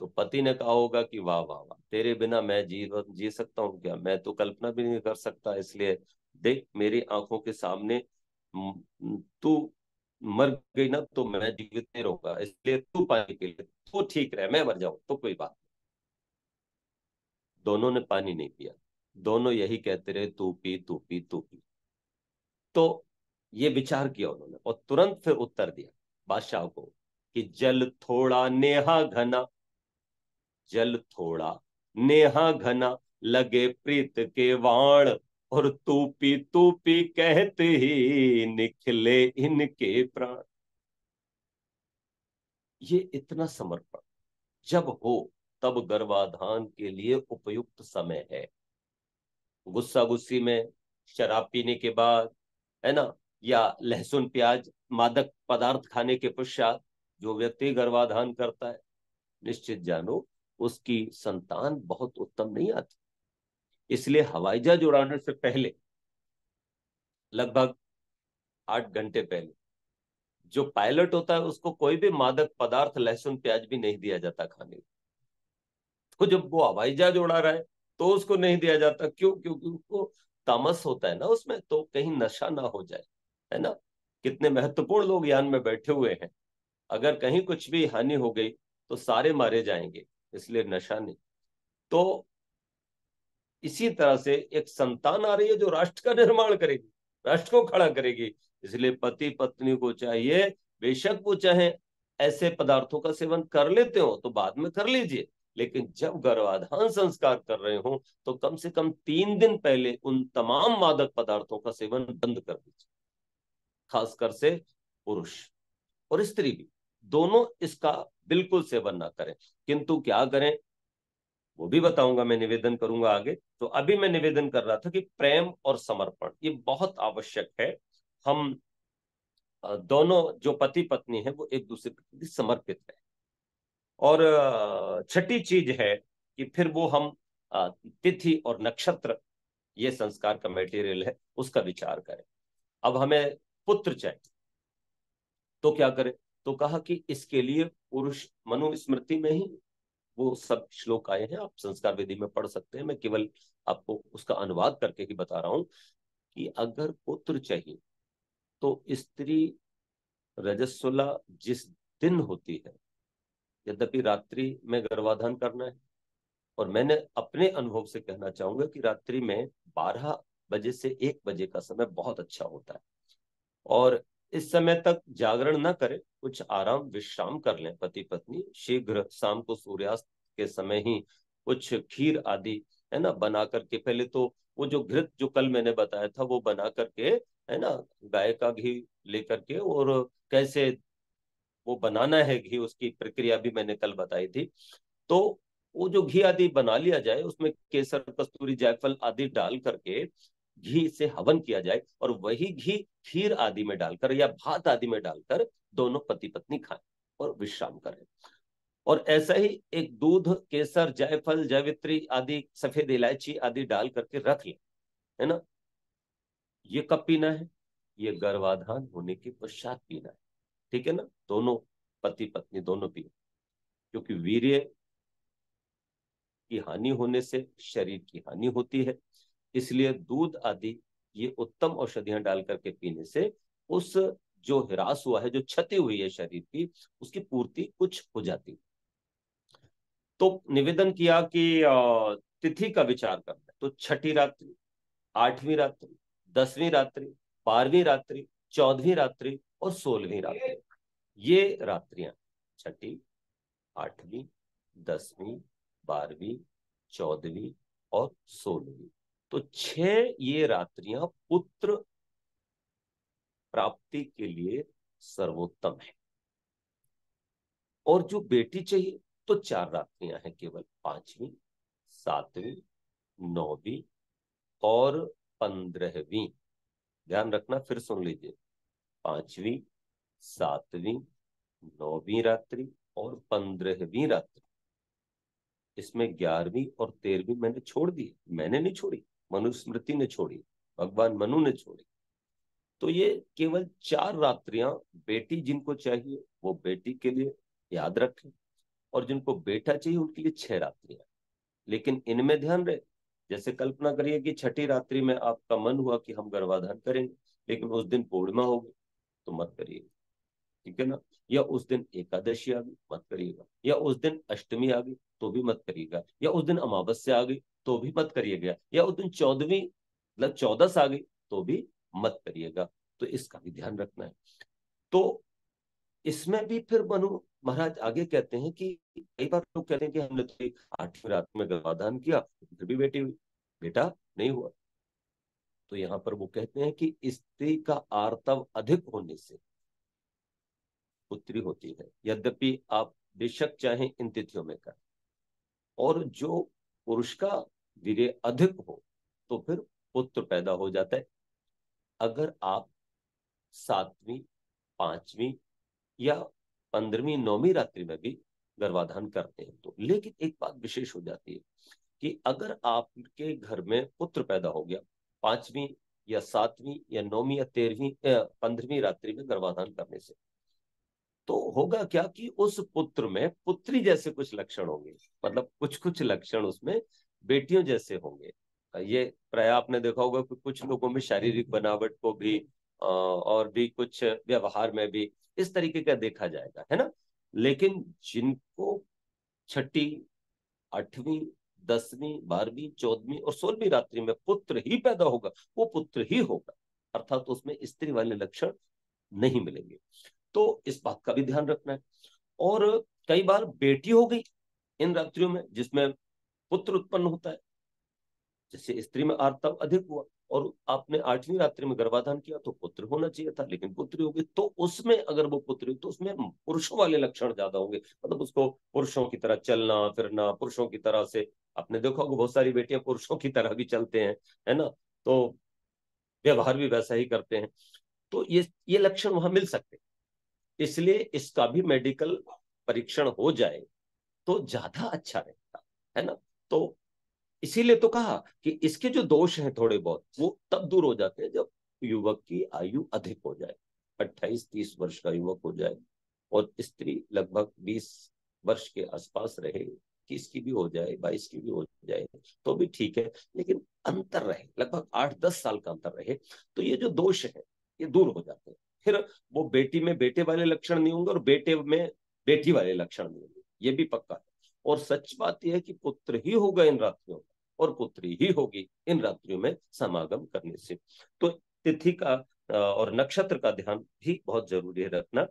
तो पति ने कहा होगा कि वाह वाह वाह, तेरे बिना मैं जीवन जी सकता हूँ क्या, मैं तो कल्पना भी नहीं कर सकता, इसलिए देख मेरी आंखों के सामने तू मर गई ना तो मैं जीवित नहीं रहूंगा, इसलिए तू पानी पी ले, तू ठीक रहे, मैं मर जाऊं तो कोई बात नहीं। दोनों ने पानी नहीं पिया, दोनों यही कहते रहे तू पी तू पी तू पी। तो ये विचार किया उन्होंने और तुरंत फिर उत्तर दिया बादशाह को कि जल थोड़ा नेहा घना, जल थोड़ा नेहा घना, लगे प्रीत के वाण, और तू पी कहते ही निकले इनके प्राण। ये इतना समर्पण जब हो तब गर्भाधान के लिए उपयुक्त समय है। गुस्सा गुस्सी में, शराब पीने के बाद, है ना, या लहसुन प्याज मादक पदार्थ खाने के पश्चात जो व्यक्ति गर्भाधान करता है, निश्चित जानो उसकी संतान बहुत उत्तम नहीं आती। इसलिए हवाई जहाज उड़ाने से पहले, लगभग 8 घंटे पहले, जो पायलट होता है उसको कोई भी मादक पदार्थ लहसुन प्याज भी नहीं दिया जाता खाने को। तो जब वो हवाई जहाज उड़ा रहा है तो उसको नहीं दिया जाता, क्यों? क्योंकि उसको तामस होता है ना उसमें, तो कहीं नशा ना हो जाए, है ना। कितने महत्वपूर्ण लोग यान में बैठे हुए हैं, अगर कहीं कुछ भी हानि हो गई तो सारे मारे जाएंगे, इसलिए नशा नहीं। तो इसी तरह से एक संतान आ रही है जो राष्ट्र का निर्माण करेगी, राष्ट्र को खड़ा करेगी। इसलिए पति पत्नी को चाहिए, बेशक वो चाहे ऐसे पदार्थों का सेवन कर लेते हो तो बाद में कर लीजिए, लेकिन जब गर्भाधान संस्कार कर रहे हो तो कम से कम 3 दिन पहले उन तमाम मादक पदार्थों का सेवन बंद कर दीजिए। खासकर से पुरुष और स्त्री भी, दोनों इसका बिल्कुल सेवन ना करें। किंतु क्या करें वो भी बताऊंगा, मैं निवेदन करूंगा आगे। तो अभी मैं निवेदन कर रहा था कि प्रेम और समर्पण ये बहुत आवश्यक है। हम दोनों जो पति पत्नी है वो एक दूसरे के प्रति समर्पित है। और छठी चीज है कि फिर वो हम तिथि और नक्षत्र, ये संस्कार का मटेरियल है, उसका विचार करें। अब हमें पुत्र चाहिए तो क्या करें? तो कहा कि इसके लिए पुरुष, मनुस्मृति में ही वो सब श्लोक आए हैं, आप संस्कार विधि में पढ़ सकते हैं, मैं केवल आपको उसका अनुवाद करके ही बता रहा हूं कि अगर पुत्र चाहिए तो स्त्री रजस्वला जिस दिन होती है, यद्यपि रात्रि में गर्भाधान करना है, और मैंने अपने अनुभव से कहना चाहूंगा कि रात्रि में 12 बजे से 1 बजे का समय बहुत अच्छा होता है, और इस समय तक जागरण ना करें, कुछ आराम विश्राम कर लें पति पत्नी, शीघ्र शाम को सूर्यास्त के समय ही कुछ खीर आदि, है ना, बना करके, पहले तो वो जो घृत जो कल मैंने बताया था वो बना करके, है ना, गाय का घी लेकर के, और कैसे वो बनाना है घी, उसकी प्रक्रिया भी मैंने कल बताई थी। तो वो जो घी आदि बना लिया जाए, उसमें केसर कस्तूरी जायफल आदि डाल करके घी से हवन किया जाए, और वही घी खीर आदि में डालकर या भात आदि में डालकर दोनों पति पत्नी खाएं और विश्राम करें। और ऐसा ही एक दूध, केसर, जायफल, जैवित्री आदि, सफेद इलायची आदि डाल करके रख लें, है ना। ये कब पीना है? ये गर्भाधान होने के पश्चात पीना है, ठीक है ना। दोनों पति पत्नी दोनों पिए, क्योंकि वीर्य की हानि होने से शरीर की हानि होती है। इसलिए दूध आदि ये उत्तम औषधियां डाल करके पीने से उस जो ह्रास हुआ है, जो क्षति हुई है शरीर की, उसकी पूर्ति कुछ हो जाती है। तो निवेदन किया कि तिथि का विचार करना है, तो छठी रात्रि, आठवीं रात्रि, 10वीं रात्रि, 12वीं रात्रि, 14वीं रात्रि और 16वीं रात्रि, ये रात्रियां, छठी, आठवीं, 10वीं, 12वीं, 14वीं और 16वीं, तो 6 ये रात्रियां पुत्र प्राप्ति के लिए सर्वोत्तम है। और जो बेटी चाहिए तो 4 रात्रियां हैं केवल, 5वीं, 7वीं, 9वीं और 15वीं। ध्यान रखना, फिर सुन लीजिए, 5वीं, 7वीं, 9वीं रात्रि और 15वीं रात्रि। इसमें 11वीं और 13वीं मैंने छोड़ दी, मैंने नहीं छोड़ी, मनुस्मृति ने छोड़ी, भगवान मनु ने छोड़ी। तो ये केवल 4 रात्रियां बेटी जिनको चाहिए वो बेटी के लिए याद रखें, और जिनको बेटा चाहिए उनके लिए 6 रात्रियां। लेकिन इनमें ध्यान रहे, जैसे कल्पना करिए कि छठी रात्रि में आपका मन हुआ कि हम गर्भाधान करेंगे, लेकिन उस दिन पूर्णिमा होगी, तो मत करिए, ठीक है ना। या उस दिन एकादशी आ गई, मत करिएगा। या उस दिन अष्टमी आ गई, तो भी मत करिएगा। या उस दिन अमावस्या आ गई, तो भी मत करिएगा। या उस दिन 14वीं मतलब 14 आ गई, तो भी मत करिएगा। तो इसका भी ध्यान रखना है। तो इसमें भी फिर मनु महाराज आगे कहते हैं कि कई बार लोग कहते हैं कि हमने तो 8वीं रात में गर्भाधान किया, फिर भी बेटी हुई, बेटा नहीं हुआ। तो यहाँ पर वो कहते हैं कि स्त्री का आर्तव अधिक होने से पुत्री होती है, यद्यपि आप बेशक चाहें इन तिथियों में करें। और जो पुरुष का वीर्य अधिक हो तो फिर पुत्र पैदा हो जाता है, अगर आप 7वीं, 5वीं या 15वीं, 9वीं रात्रि में भी गर्भाधान करते हैं तो। लेकिन एक बात विशेष हो जाती है कि अगर आपके घर में पुत्र पैदा हो गया 5वीं या 7वीं या 9वीं या 13वीं 15वीं रात्रि में गर्भाधान करने से, तो होगा क्या कि उस पुत्र में पुत्री जैसे कुछ लक्षण होंगे, मतलब कुछ कुछ लक्षण उसमें बेटियों जैसे होंगे। ये प्राय आपने देखा होगा कि कुछ लोगों में शारीरिक बनावट को भी और भी कुछ व्यवहार में भी इस तरीके का देखा जाएगा, है ना। लेकिन जिनको छठी, 8वीं, 10वीं, 12वीं, 14वीं और 16वीं रात्रि में पुत्र ही पैदा होगा, वो पुत्र ही होगा, अर्थात उसमें स्त्री वाले लक्षण नहीं मिलेंगे। तो इस बात का भी ध्यान रखना है। और कई बार बेटी हो गई इन रात्रियों में जिसमें पुत्र उत्पन्न होता है, जैसे स्त्री में आर्तव अधिक हुआ और आपने 8वीं रात्रि में गर्भाधान किया तो पुत्र होना चाहिए था, लेकिन पुत्री हो गई, तो उसमें अगर वो पुत्री तो उसमें पुरुषों वाले लक्षण ज्यादा होंगे, मतलब उसको पुरुषों की तरह चलना फिरना, पुरुषों की तरह से, आपने देखा होगा बहुत सारी बेटियां पुरुषों की तरह भी चलते हैं, है ना। तो व्यवहार भी वैसा ही करते हैं। तो ये लक्षण वहां मिल सकते हैं, इसलिए इसका भी मेडिकल परीक्षण हो जाए तो ज्यादा अच्छा रहेगा, है ना। तो इसीलिए तो कहा कि इसके जो दोष हैं थोड़े बहुत वो तब दूर हो जाते हैं जब युवक की आयु अधिक हो जाए, 28-30 वर्ष का युवक हो जाए और स्त्री लगभग 20 वर्ष के आसपास रहे, 30 की भी हो जाए, 22 की भी हो जाए, तो भी ठीक है। लेकिन अंतर रहे, लगभग 8-10 साल का अंतर रहे, तो ये जो दोष है ये दूर हो जाते हैं। फिर वो बेटी में बेटे वाले लक्षण नहीं होंगे और बेटे में बेटी वाले लक्षण नहीं होंगे, ये भी पक्का है। और सच बात यह है कि पुत्र ही होगा इन रात्रियों में और पुत्री ही होगी इन रात्रियों में समागम करने से। तो तिथि का और नक्षत्र का ध्यान भी बहुत जरूरी है रखना।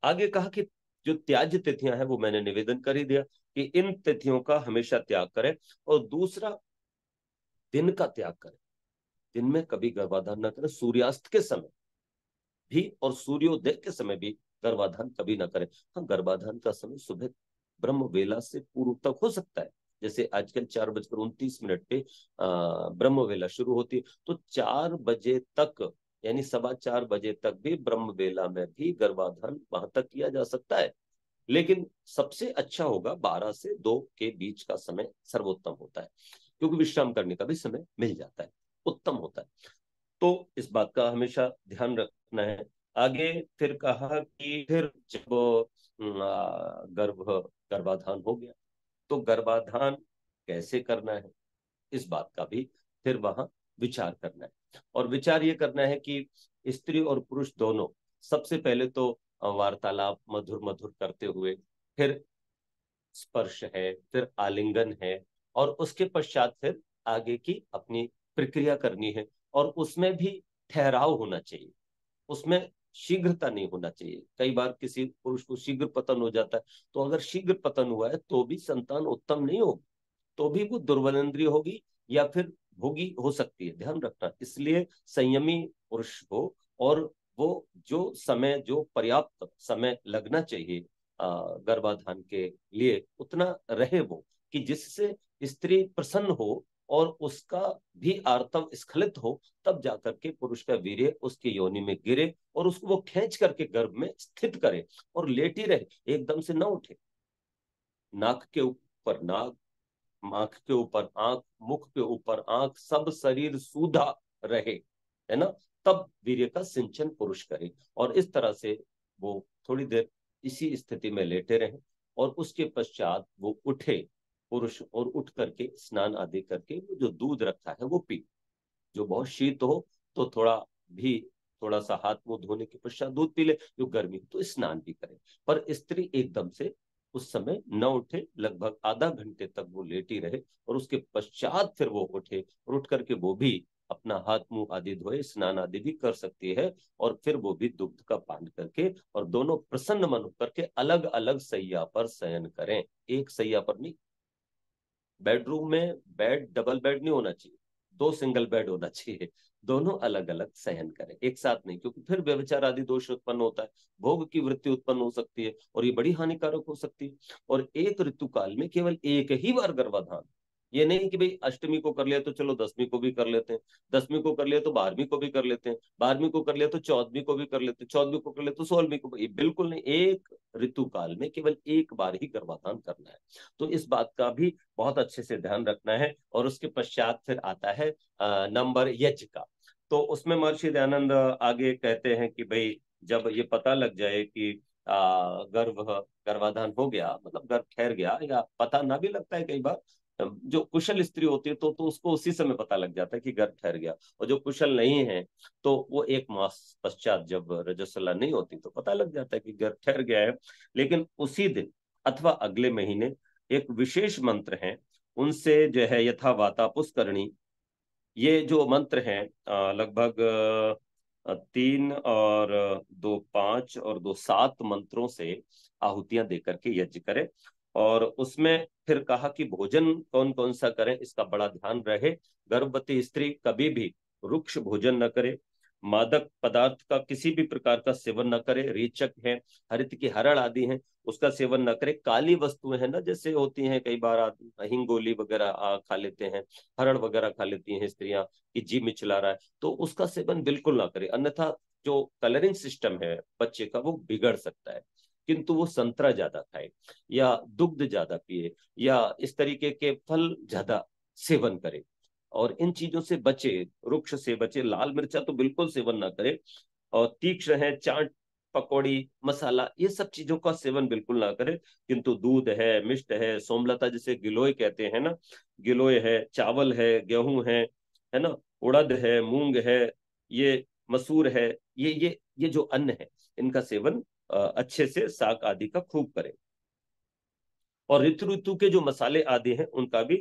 आगे कहा कि जो त्याज्य तिथियां हैं वो मैंने निवेदन कर ही दिया कि इन तिथियों का हमेशा त्याग करें। और दूसरा, दिन का त्याग करें, दिन में कभी गर्भाधान न करें, सूर्यास्त के समय भी और सूर्योदय के समय भी गर्भाधान कभी ना करें। हाँ, गर्भाधान का समय सुबह ब्रह्म वेला से पूर्व तक हो सकता है, जैसे आजकल 4:29 पे ब्रह्म वेला शुरू होती है, तो 4 बजे तक यानी 4:15 बजे तक भी ब्रह्म वेला में भी गर्भाधान वहां तक किया जा सकता है। लेकिन सबसे अच्छा होगा 12 से 2 के बीच का समय सर्वोत्तम होता है, क्योंकि विश्राम करने का भी समय मिल जाता है, उत्तम होता है। तो इस बात का हमेशा ध्यान रखना है। आगे फिर कहा कि फिर जब गर्भाधान हो गया तो गर्भाधान कैसे करना है, इस बात का भी फिर वहां विचार करना है। और विचार ये करना है कि स्त्री और पुरुष दोनों सबसे पहले तो वार्तालाप मधुर मधुर करते हुए, फिर स्पर्श है, फिर आलिंगन है, और उसके पश्चात फिर आगे की अपनी प्रक्रिया करनी है। और उसमें भी ठहराव होना चाहिए, उसमें शीघ्रता नहीं होना चाहिए। कई बार किसी पुरुष को शीघ्र पतन हो जाता है, तो अगर शीघ्र पतन हुआ है तो भी संतान उत्तम नहीं होगी, तो भी वो दुर्बलेंद्रिय होगी, या फिर भोगी हो सकती है। ध्यान रखना, इसलिए संयमी पुरुष हो, और वो जो समय, जो पर्याप्त समय लगना चाहिए गर्भाधान के लिए, उतना रहे वो, कि जिससे स्त्री प्रसन्न हो और उसका भी आर्तव स्खलित हो, तब जाकर के पुरुष का वीर्य उसके योनि में गिरे और उसको वो खींच करके गर्भ में स्थित करे और लेटी रहे, एकदम से न उठे। नाक के ऊपर नाक, आंख के ऊपर आंख, मुख के ऊपर आंख, सब शरीर सूधा रहे, है ना, तब वीर्य का सिंचन पुरुष करे। और इस तरह से वो थोड़ी देर इसी स्थिति में लेटे रहे, और उसके पश्चात वो उठे पुरुष, और उठ करके स्नान आदि करके वो जो दूध रखा है वो पी। जो बहुत शीत हो तो भी थोड़ा सा हाथ मुंह धोने के पश्चात दूध पी ले, जो गर्मी हो तो स्नान भी करे। पर स्त्री एकदम से उस समय न उठे, लगभग आधा घंटे तक वो लेटी रहे, और उसके पश्चात फिर वो उठे, और उठ करके वो भी अपना हाथ मुंह आदि धोए, स्नान आदि भी कर सकती है, और फिर वो भी दुग्ध का पान करके, और दोनों प्रसन्न मन होकर के अलग अलग सैया पर शयन करें। एक सैया पर नहीं। बेडरूम में बेड डबल बेड नहीं होना चाहिए, दो सिंगल बेड होना चाहिए। दोनों अलग अलग शयन करें, एक साथ नहीं, क्योंकि फिर व्यभिचार आदि दोष उत्पन्न होता है, भोग की वृत्ति उत्पन्न हो सकती है, और ये बड़ी हानिकारक हो सकती है। और एक ऋतु काल में केवल एक ही बार गर्भाधान, ये नहीं कि भाई अष्टमी को कर लिया तो चलो दसवीं को भी कर लेते हैं, दसवीं को कर लिया तो बारहवीं को भी कर लेते हैं, बारहवीं को कर लिया तो चौदहवीं को भी कर लेते हैं, चौदहवीं को कर लिया तो सोलहवीं को, ये बिल्कुल नहीं। एक ऋतु काल में केवल एक बार ही गर्भाधान करना है। तो इस बात का भी बहुत अच्छे से ध्यान रखना है। और उसके पश्चात फिर आता है नंबर यज्ञ का। तो उसमें महर्षि दयानंद आगे कहते हैं कि भाई जब ये पता लग जाए कि गर्भाधान हो गया, मतलब गर्भ ठहर गया, या पता ना भी लगता है कई बार, जो कुशल स्त्री होती है तो उसको उसी समय पता लग जाता है कि गर्भ ठहर गया। और जो कुशल नहीं है तो वो एक मास पश्चात, जब रजस्वला नहीं होती, तो पता लग जाता है कि गर्भ ठहर गया है। लेकिन उसी दिन अथवा अगले महीने एक विशेष मंत्र है, उनसे जो है यथा वाता पुष्करणी, ये जो मंत्र हैं लगभग 3 और 2 5 और 2 7 मंत्रों से आहुतियां देकर के यज्ञ करें। और उसमें फिर कहा कि भोजन कौन कौन सा करें, इसका बड़ा ध्यान रहे। गर्भवती स्त्री कभी भी रुक्ष भोजन न करे, मादक पदार्थ का किसी भी प्रकार का सेवन न करे, रेचक है, हरित की हरड़ आदि हैं उसका सेवन न करे, काली वस्तुएं हैं ना, जैसे होती हैं कई बार हिंगोली वगैरह खा लेते हैं, हरड़ वगैरह खा लेती हैं स्त्रियां कि जी मिचला रहा है, तो उसका सेवन बिल्कुल ना करे, अन्यथा जो कलरिंग सिस्टम है बच्चे का वो बिगड़ सकता है। किंतु वो संतरा ज्यादा खाए, या दुग्ध ज्यादा पिए, या इस तरीके के फल ज्यादा सेवन करे, और इन चीजों से बचे, रुक्ष से बचे। लाल मिर्चा तो बिल्कुल सेवन ना करे, और तीक्ष्ण है, चाट, पकौड़ी, मसाला, ये सब चीजों का सेवन बिल्कुल ना करे। किंतु दूध है, मिष्ट है, सोमलता जिसे गिलोय कहते हैं ना, गिलोय है, चावल है, गेहूं है ना, उड़द है, मूंग है, ये मसूर है, ये जो अन्न है, इनका सेवन अच्छे से साग आदि का खूब करें। और ऋतु ऋतु के जो मसाले आदि हैं उनका भी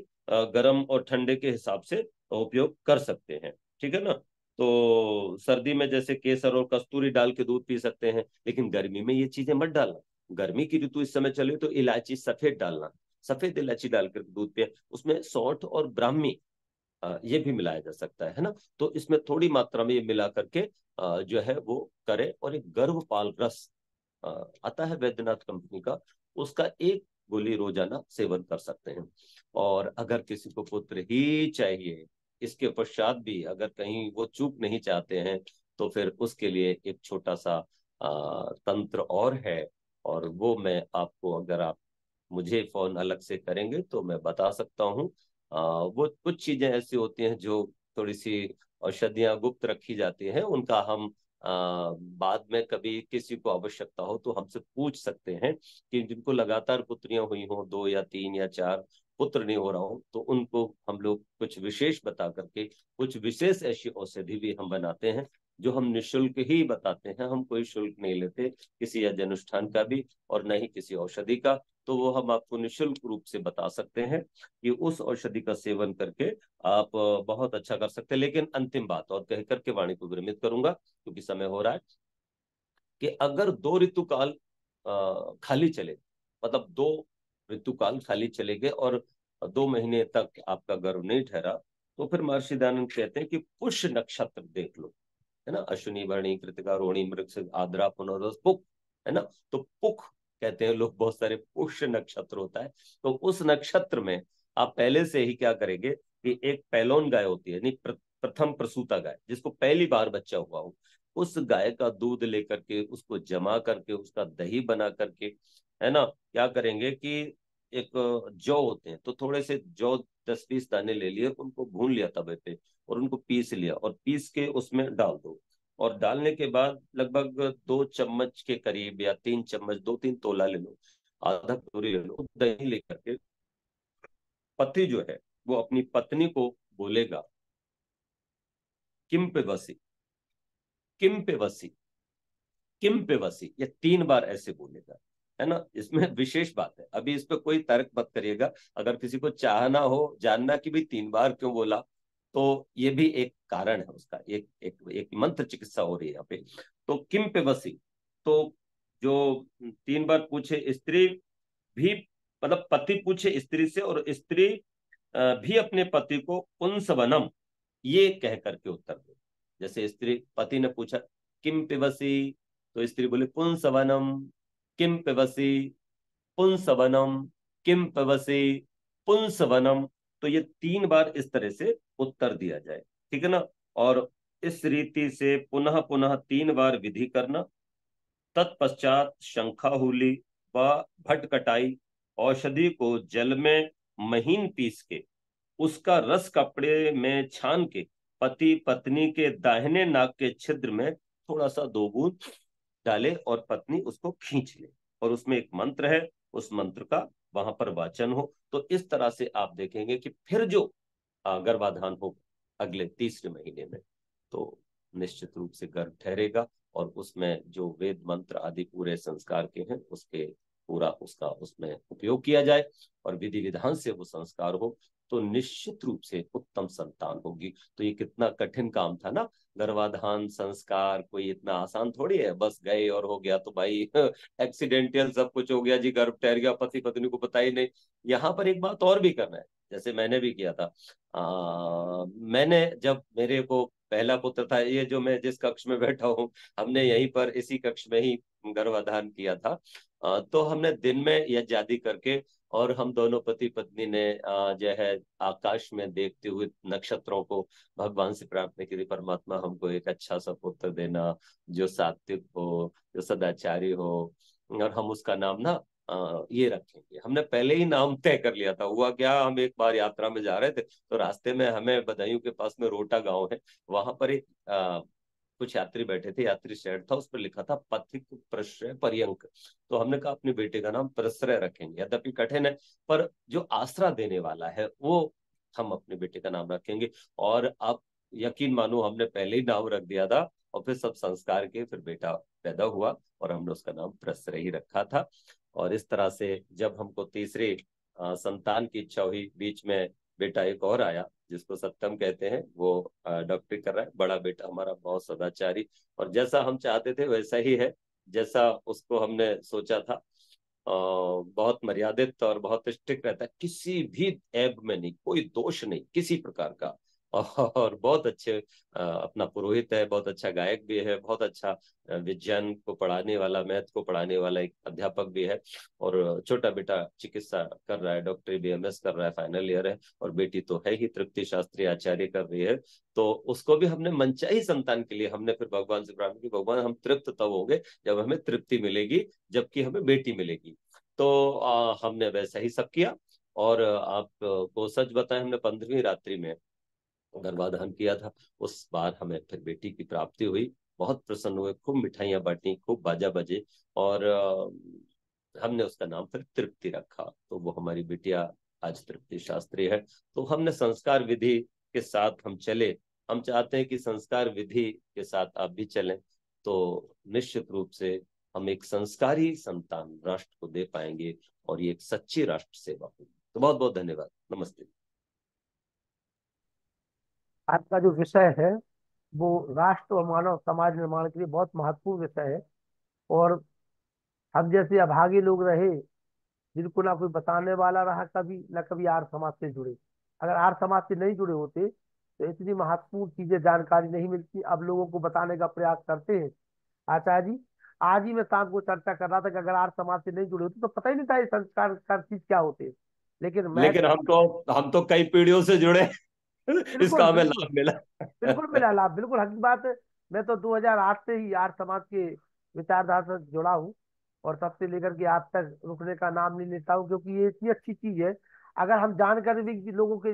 गर्म और ठंडे के हिसाब से उपयोग कर सकते हैं। ठीक है ना। तो सर्दी में जैसे केसर और कस्तूरी डाल के दूध पी सकते हैं, लेकिन गर्मी में ये चीजें मत डालना। गर्मी की ऋतु इस समय चले तो इलायची सफेद डालना, सफेद इलायची डालकर दूध पिए, उसमें सौंठ और ब्राह्मी ये भी मिलाया जा सकता है ना। तो इसमें थोड़ी मात्रा में ये मिला करके जो है वो करे। और एक गर्भपाल रस आता है वैद्यनाथ कंपनी का, उसका एक गोली रोजाना सेवन कर सकते हैं। और अगर किसी को पुत्र ही चाहिए, इसके पश्चात भी अगर कहीं वो चूक नहीं चाहते हैं, तो फिर उसके लिए एक छोटा सा तंत्र और है। और वो मैं आपको, अगर आप मुझे फोन अलग से करेंगे तो मैं बता सकता हूँ। वो कुछ चीजें ऐसी होती हैं जो थोड़ी सी औषधियां गुप्त रखी जाती हैं, उनका हम बाद में कभी किसी को आवश्यकता हो तो हमसे पूछ सकते हैं कि जिनको लगातार पुत्रियां हुई हो, 2 या 3 या 4 पुत्र नहीं हो रहा हो, तो उनको हम लोग कुछ विशेष बता करके कुछ विशेष ऐसी औषधि भी हम बनाते हैं जो हम निशुल्क ही बताते हैं। हम कोई शुल्क नहीं लेते किसी यज्ञ अनुष्ठान का भी और न ही किसी औषधि का। तो वो हम आपको निशुल्क रूप से बता सकते हैं कि उस औषधि का सेवन करके आप बहुत अच्छा कर सकते हैं। लेकिन अंतिम बात और कह करके वाणी को विरमित करूंगा क्योंकि समय हो रहा है कि अगर 2 ऋतुकाल खाली चले, मतलब 2 ऋतुकाल खाली चले गए और 2 महीने तक आपका गर्भ नहीं ठहरा, तो फिर महर्षि दयानंद कहते हैं कि पुष्य नक्षत्र देख लो, है ना, अश्विनी भरणी कृतिका रोहिणी मृगशिर आद्रा पुनर्वसु पुख, है ना। तो पुख कहते हैं लोग, बहुत सारे पुष्य नक्षत्र होता है। तो उस नक्षत्र में आप पहले से ही क्या करेंगे कि एक पैलोन गाय होती है, नहीं प्रथम प्रसूता गाय, जिसको पहली बार बच्चा हुआ हो, उस गाय का दूध लेकर के उसको जमा करके उसका दही बना करके, है ना, क्या करेंगे कि एक जौ होते हैं तो थोड़े से जौ 10-20 दाने ले लिए, उनको भून लिया तवे पे और उनको पीस लिया और पीस के उसमें डाल दो। और डालने के बाद लगभग 2 चम्मच के करीब या 3 चम्मच, 2-3 तोला ले लो, आधा कटोरी ले लो दही लेकर के, पति जो है वो अपनी पत्नी को बोलेगा किम पे बसी, किम पे बसी, किम पे बसी, ये 3 बार ऐसे बोलेगा, है ना। इसमें विशेष बात है, अभी इस पे कोई तर्क मत करिएगा। अगर किसी को चाहना हो जानना कि भी 3 बार क्यों बोला, तो ये भी एक कारण है उसका, एक मंत्र चिकित्सा हो रही है यहाँ पे। तो किम पे बसी, तो जो 3 बार पूछे स्त्री भी, मतलब पति पूछे स्त्री से और स्त्री भी अपने पति को पुंसवनम ये कह करके उत्तर दे। जैसे स्त्री, पति ने पूछा किम पिबसी, तो स्त्री बोले पुंसवनम, किम पिबसी, पुंसवनम, किम पिबसी, पुंसवनम। तो ये 3 बार इस तरह से उत्तर दिया जाए, ठीक है ना। और इस रीति से पुनः पुनः 3 बार विधि करना। तत्पश्चात शंखाहुली व भटकटाई औषधि को जल में महीन पीस के उसका रस कपड़े में छान के पति पत्नी के दाहिने नाक के छिद्र में थोड़ा सा 2 बूंद डाले और पत्नी उसको खींच ले, और उसमें एक मंत्र है, उस मंत्र का वहां पर वाचन हो। तो इस तरह से आप देखेंगे कि फिर जो गर्भाधान हो अगले तीसरे महीने में, तो निश्चित रूप से गर्भ ठहरेगा और उसमें जो वेद मंत्र आदि पूरे संस्कार के हैं उसके पूरा उसका उसमें उपयोग किया जाए और विधि विधान से वो संस्कार हो, तो निश्चित रूप से उत्तम संतान होगी। तो ये कितना कठिन काम था ना, गर्भाधान संस्कार कोई इतना आसान थोड़ी है, बस गए और हो गया तो भाई एक्सीडेंटल सब कुछ हो गया जी, गर्भ ठहर गया, पति पत्नी को पता ही नहीं। यहाँ पर एक बात और भी करना है, जैसे मैंने भी किया था। मैंने जब मेरे को पहला पुत्र था, ये जो मैं जिस कक्ष में बैठा हूँ, हमने यहीं पर इसी कक्ष में ही गर्भाधान किया था। तो हमने दिन में यज्ञादि करके और हम दोनों पति पत्नी ने जो है आकाश में देखते हुए नक्षत्रों को भगवान से प्रार्थना की थी, परमात्मा हमको एक अच्छा सा पुत्र देना जो सात्विक हो, जो सदाचारी हो, और हम उसका नाम ना ये रखेंगे। हमने पहले ही नाम तय कर लिया था। हुआ क्या, हम एक बार यात्रा में जा रहे थे तो रास्ते में हमें बदायूं के पास में रोटा गांव है, वहां पर एक कुछ यात्री बैठे थे, यात्री शेड था, उस पर लिखा था पथिक प्रश्रय पर्यंक। तो हमने कहा अपने बेटे का नाम प्रश्रय रखेंगे, यद्यपि कठिन है पर जो आसरा देने वाला है वो हम अपने बेटे का नाम रखेंगे। और आप यकीन मानो हमने पहले ही नाम रख दिया था और फिर सब संस्कार के फिर बेटा पैदा हुआ और हमने उसका नाम प्रश्रय ही रखा था। और इस तरह से जब हमको तीसरे संतान की इच्छा हुई, बीच में बेटा एक और आया जिसको सत्यम कहते हैं, वो डॉक्टरी कर रहा है। बड़ा बेटा हमारा बहुत सदाचारी और जैसा हम चाहते थे वैसा ही है, जैसा उसको हमने सोचा था। बहुत मर्यादित और बहुत स्ट्रिक्ट रहता है, किसी भी ऐब में नहीं, कोई दोष नहीं किसी प्रकार का। और बहुत अच्छे अपना पुरोहित है, बहुत अच्छा गायक भी है, बहुत अच्छा विज्ञान को पढ़ाने वाला, मैथ को पढ़ाने वाला एक अध्यापक भी है। और छोटा बेटा चिकित्सा कर रहा है, डॉक्टरी बीएमएस कर रहा है, फाइनल ईयर है। और बेटी तो है ही तृप्ति शास्त्री आचार्य कर रही है। तो उसको भी हमने मनचाही संतान के लिए हमने फिर भगवान से प्रार्थना की, भगवान हम तृप्त तब होंगे जब हमें तृप्ति मिलेगी, जबकि हमें बेटी मिलेगी। तो हमने वैसा ही सब किया। और आपको सच बताएं, हमने 15वीं रात्रि में गर्भाधान किया था, उस बार हमें फिर बेटी की प्राप्ति हुई। बहुत प्रसन्न हुए, खूब मिठाइयाँ बांटी, खूब बाजा बजे, और हमने उसका नाम फिर तृप्ति रखा। तो वो हमारी बिटिया आज तृप्ति शास्त्री है। तो हमने संस्कार विधि के साथ हम चले। हम चाहते हैं कि संस्कार विधि के साथ आप भी चलें, तो निश्चित रूप से हम एक संस्कारी संतान राष्ट्र को दे पाएंगे, और ये एक सच्ची राष्ट्र सेवा होगी। तो बहुत बहुत धन्यवाद। नमस्ते। आज का जो विषय है वो राष्ट्र और मानव समाज निर्माण के लिए बहुत महत्वपूर्ण विषय है। और हम जैसे अभागे लोग रहे, जिनको ना कोई बताने वाला रहा कभी, ना कभी आर्य समाज से जुड़े। अगर आर्य समाज से नहीं जुड़े होते तो इतनी महत्वपूर्ण चीजें, जानकारी नहीं मिलती। अब लोगों को बताने का प्रयास करते हैं। आचार्य जी, आज ही मैं शाम को चर्चा कर रहा था कि अगर आर्य समाज से नहीं जुड़े होते तो पता ही नहीं था ये संस्कार का चीज क्या होते हैं। लेकिन मैं, लेकिन हम तो कई पीढ़ियों से जुड़े। बिल्कुल इसका हमें बिल्कुल, लाभ मिला। बिल्कुल मिला लाभ, बिल्कुल हकीक बात है। मैं तो 2008 से ही आर्य समाज के विचारधारा से जुड़ा हूँ, और तब से लेकर के आज तक रुकने का नाम नहीं लेता हूँ, क्योंकि ये इतनी अच्छी चीज है। अगर हम जानकर भी कि लोगों के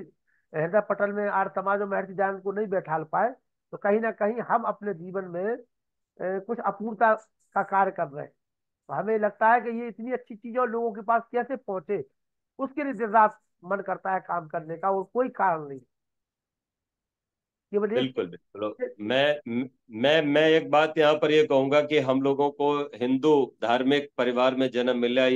हृदय पटल में आर्य समाज और महर्षि दयानंद को नहीं बैठाल पाए, तो कहीं ना कहीं हम अपने जीवन में कुछ अपूर्णता का कार्य कर रहे हैं। तो हमें लगता है कि ये इतनी अच्छी चीज है और लोगों के पास कैसे पहुंचे, उसके लिए दिन रात मन करता है काम करने का, और कोई कारण नहीं, केवल एक बिल्कुल बिल्कुल। मैं एक बात यहाँ पर ये कहूंगा कि हम लोगों को हिंदू धार्मिक परिवार में जन्म मिला,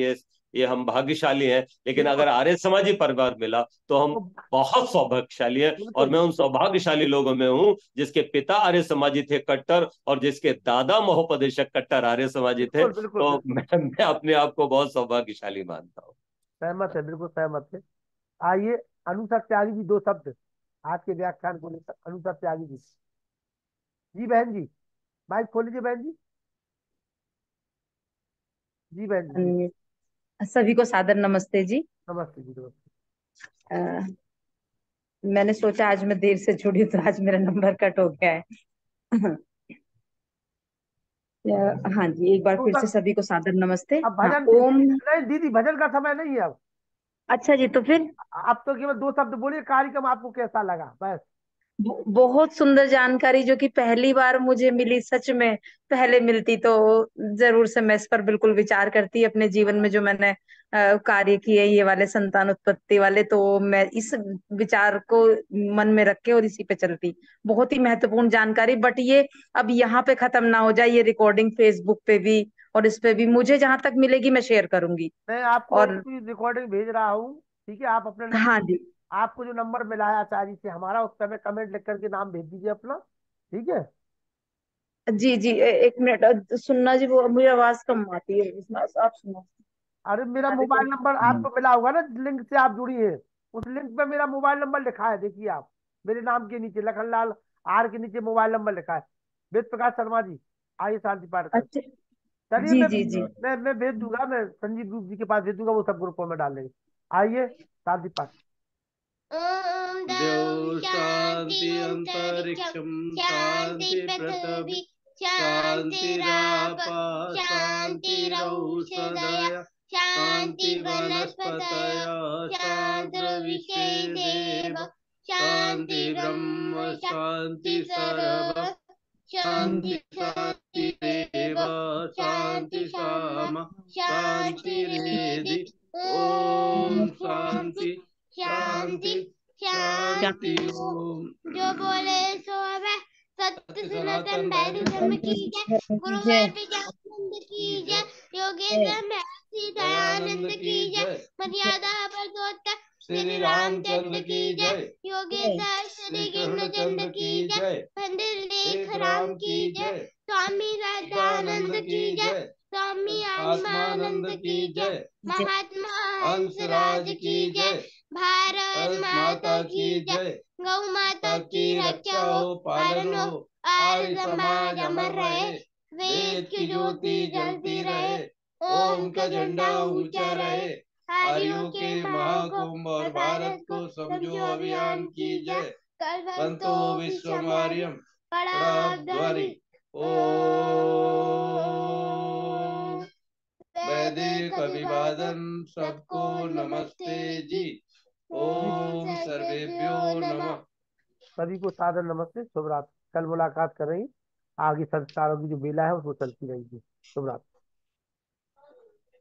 ये हम भाग्यशाली हैं। लेकिन बिल्कुल अगर आर्य समाजी परिवार मिला तो हम बिल्कुल बहुत सौभाग्यशाली हैं। और बिल्कुल मैं उन सौभाग्यशाली लोगों में हूँ जिसके पिता आर्य समाजी थे कट्टर, और जिसके दादा महोपदेशक कट्टर आर्य समाजी थे। बिल्कुल बिल्कुल तो बिल्कुल मैं अपने आप को बहुत सौभाग्यशाली मानता हूँ। सहमत है, बिल्कुल सहमत है। आइए, अनुसर त्यागी जी दो शब्द आज के व्याख्यान को लेकर। अनुसर त्यागी जी, जी बहन जी, माइक खोल लीजिए बहन जी। जी बहन जी, जी। सभी को सादर नमस्ते जी। नमस्ते जी, नमस्ते। अ, मैंने सोचा आज मैं देर से जुड़ी तो आज मेरा नंबर कट हो गया है। हाँ जी, एक बार तो फिर से सर, सभी को सादर नमस्ते। अब हाँ, भजन ओम। नहीं दीदी, भजन का समय नहीं है अब। अच्छा जी, तो फिर अब तो केवल दो शब्द बोलिए, कार्यक्रम आपको कैसा लगा बस। बहुत सुंदर जानकारी जो कि पहली बार मुझे मिली, सच में। पहले मिलती तो जरूर से मैं इस पर बिल्कुल विचार करती अपने जीवन में, जो मैंने कार्य किए ये वाले संतान उत्पत्ति वाले, तो मैं इस विचार को मन में रख के और इसी पे चलती। बहुत ही महत्वपूर्ण जानकारी। बट ये अब यहाँ पे खत्म ना हो जाए, ये रिकॉर्डिंग फेसबुक पे भी और इस पे भी मुझे जहां तक मिलेगी मैं शेयर करूंगी। मैं आपको और इसकी रिकॉर्डिंग भेज रहा हूँ। ठीक है, आप अपने हाँ जी, आपको जो नंबर मिला है आचार्य से हमारा, उस पर कमेंट लिख करके नाम भेज दीजिए अपना। ठीक है। जी जी, एक मिनट सुनना जी, वो मुझे आवाज कम आती है इसमें, आप सुनो। अरे मेरा अरे मोबाइल नंबर आपको मिला होगा ना, लिंक से आप जुड़ी है। उस लिंक पे मेरा मोबाइल नंबर लिखा है, देखिए आप। मेरे नाम के नीचे लखनलाल आर के नीचे मोबाइल नंबर लिखा है। वेद प्रकाश शर्मा जी, आइए शांति पाठ कर। अच्छा। चलिए, जी मैं जी जी। मैं भेज दूंगा, मैं संजीव ग्रुप जी के पास भेज दूंगा, वो सब ग्रुपों में डाल देंगे। आइए शांति पाठ। ओम द्यौः शान्ति अन्तरिक्षं शान्ति पृथिवी शान्तिराप शान्तिरौषधय शान्ति वनस्पतय शान्तिर्विश्वे देव शान्ति ब्रह्म शान्ति सर्व शान्ति शान्ति देव शान्ति साम शान्तिरेधि ओम शान्ति शांति शांति ओम। जो बोले सो है, सत्य सनातन वैदिक धर्म की जय। गुरुवार पे आनंद की जय। योगेंद्र महर्षि दयानंद की जय। मर्यादा पुरुषोत्तम श्री रामचंद्र की जय। योगेश्वर श्री कृष्णचंद्र की जय। पंडित लेख राम की जय। स्वामी राधानंद की जय। स्वामी आत्मानंद की जय। महात्मा हंसराज की जय। भारत माता की जय। गौ माता की रक्षा हो, पालन हो, आर्य समाज अमर रहे। वेद की ज्योति जलती रहे। ओम का झंडा ऊंचा रहे। आर्यों के महाकुंभ और भारत को समझो अभियान की जय। कल्पंतो विश्वमार्यम पराध्वनि ओम। वैदिक अभिवादन सबको नमस्ते जी। ओम सर्वेभ्यो नमः। सभी को सादर नमस्ते, शुभ रात्रि। कल मुलाकात करेंगे, आगे संस्कारों की जो बेला है उसको चलती रहेगी। शुभ रात्रि।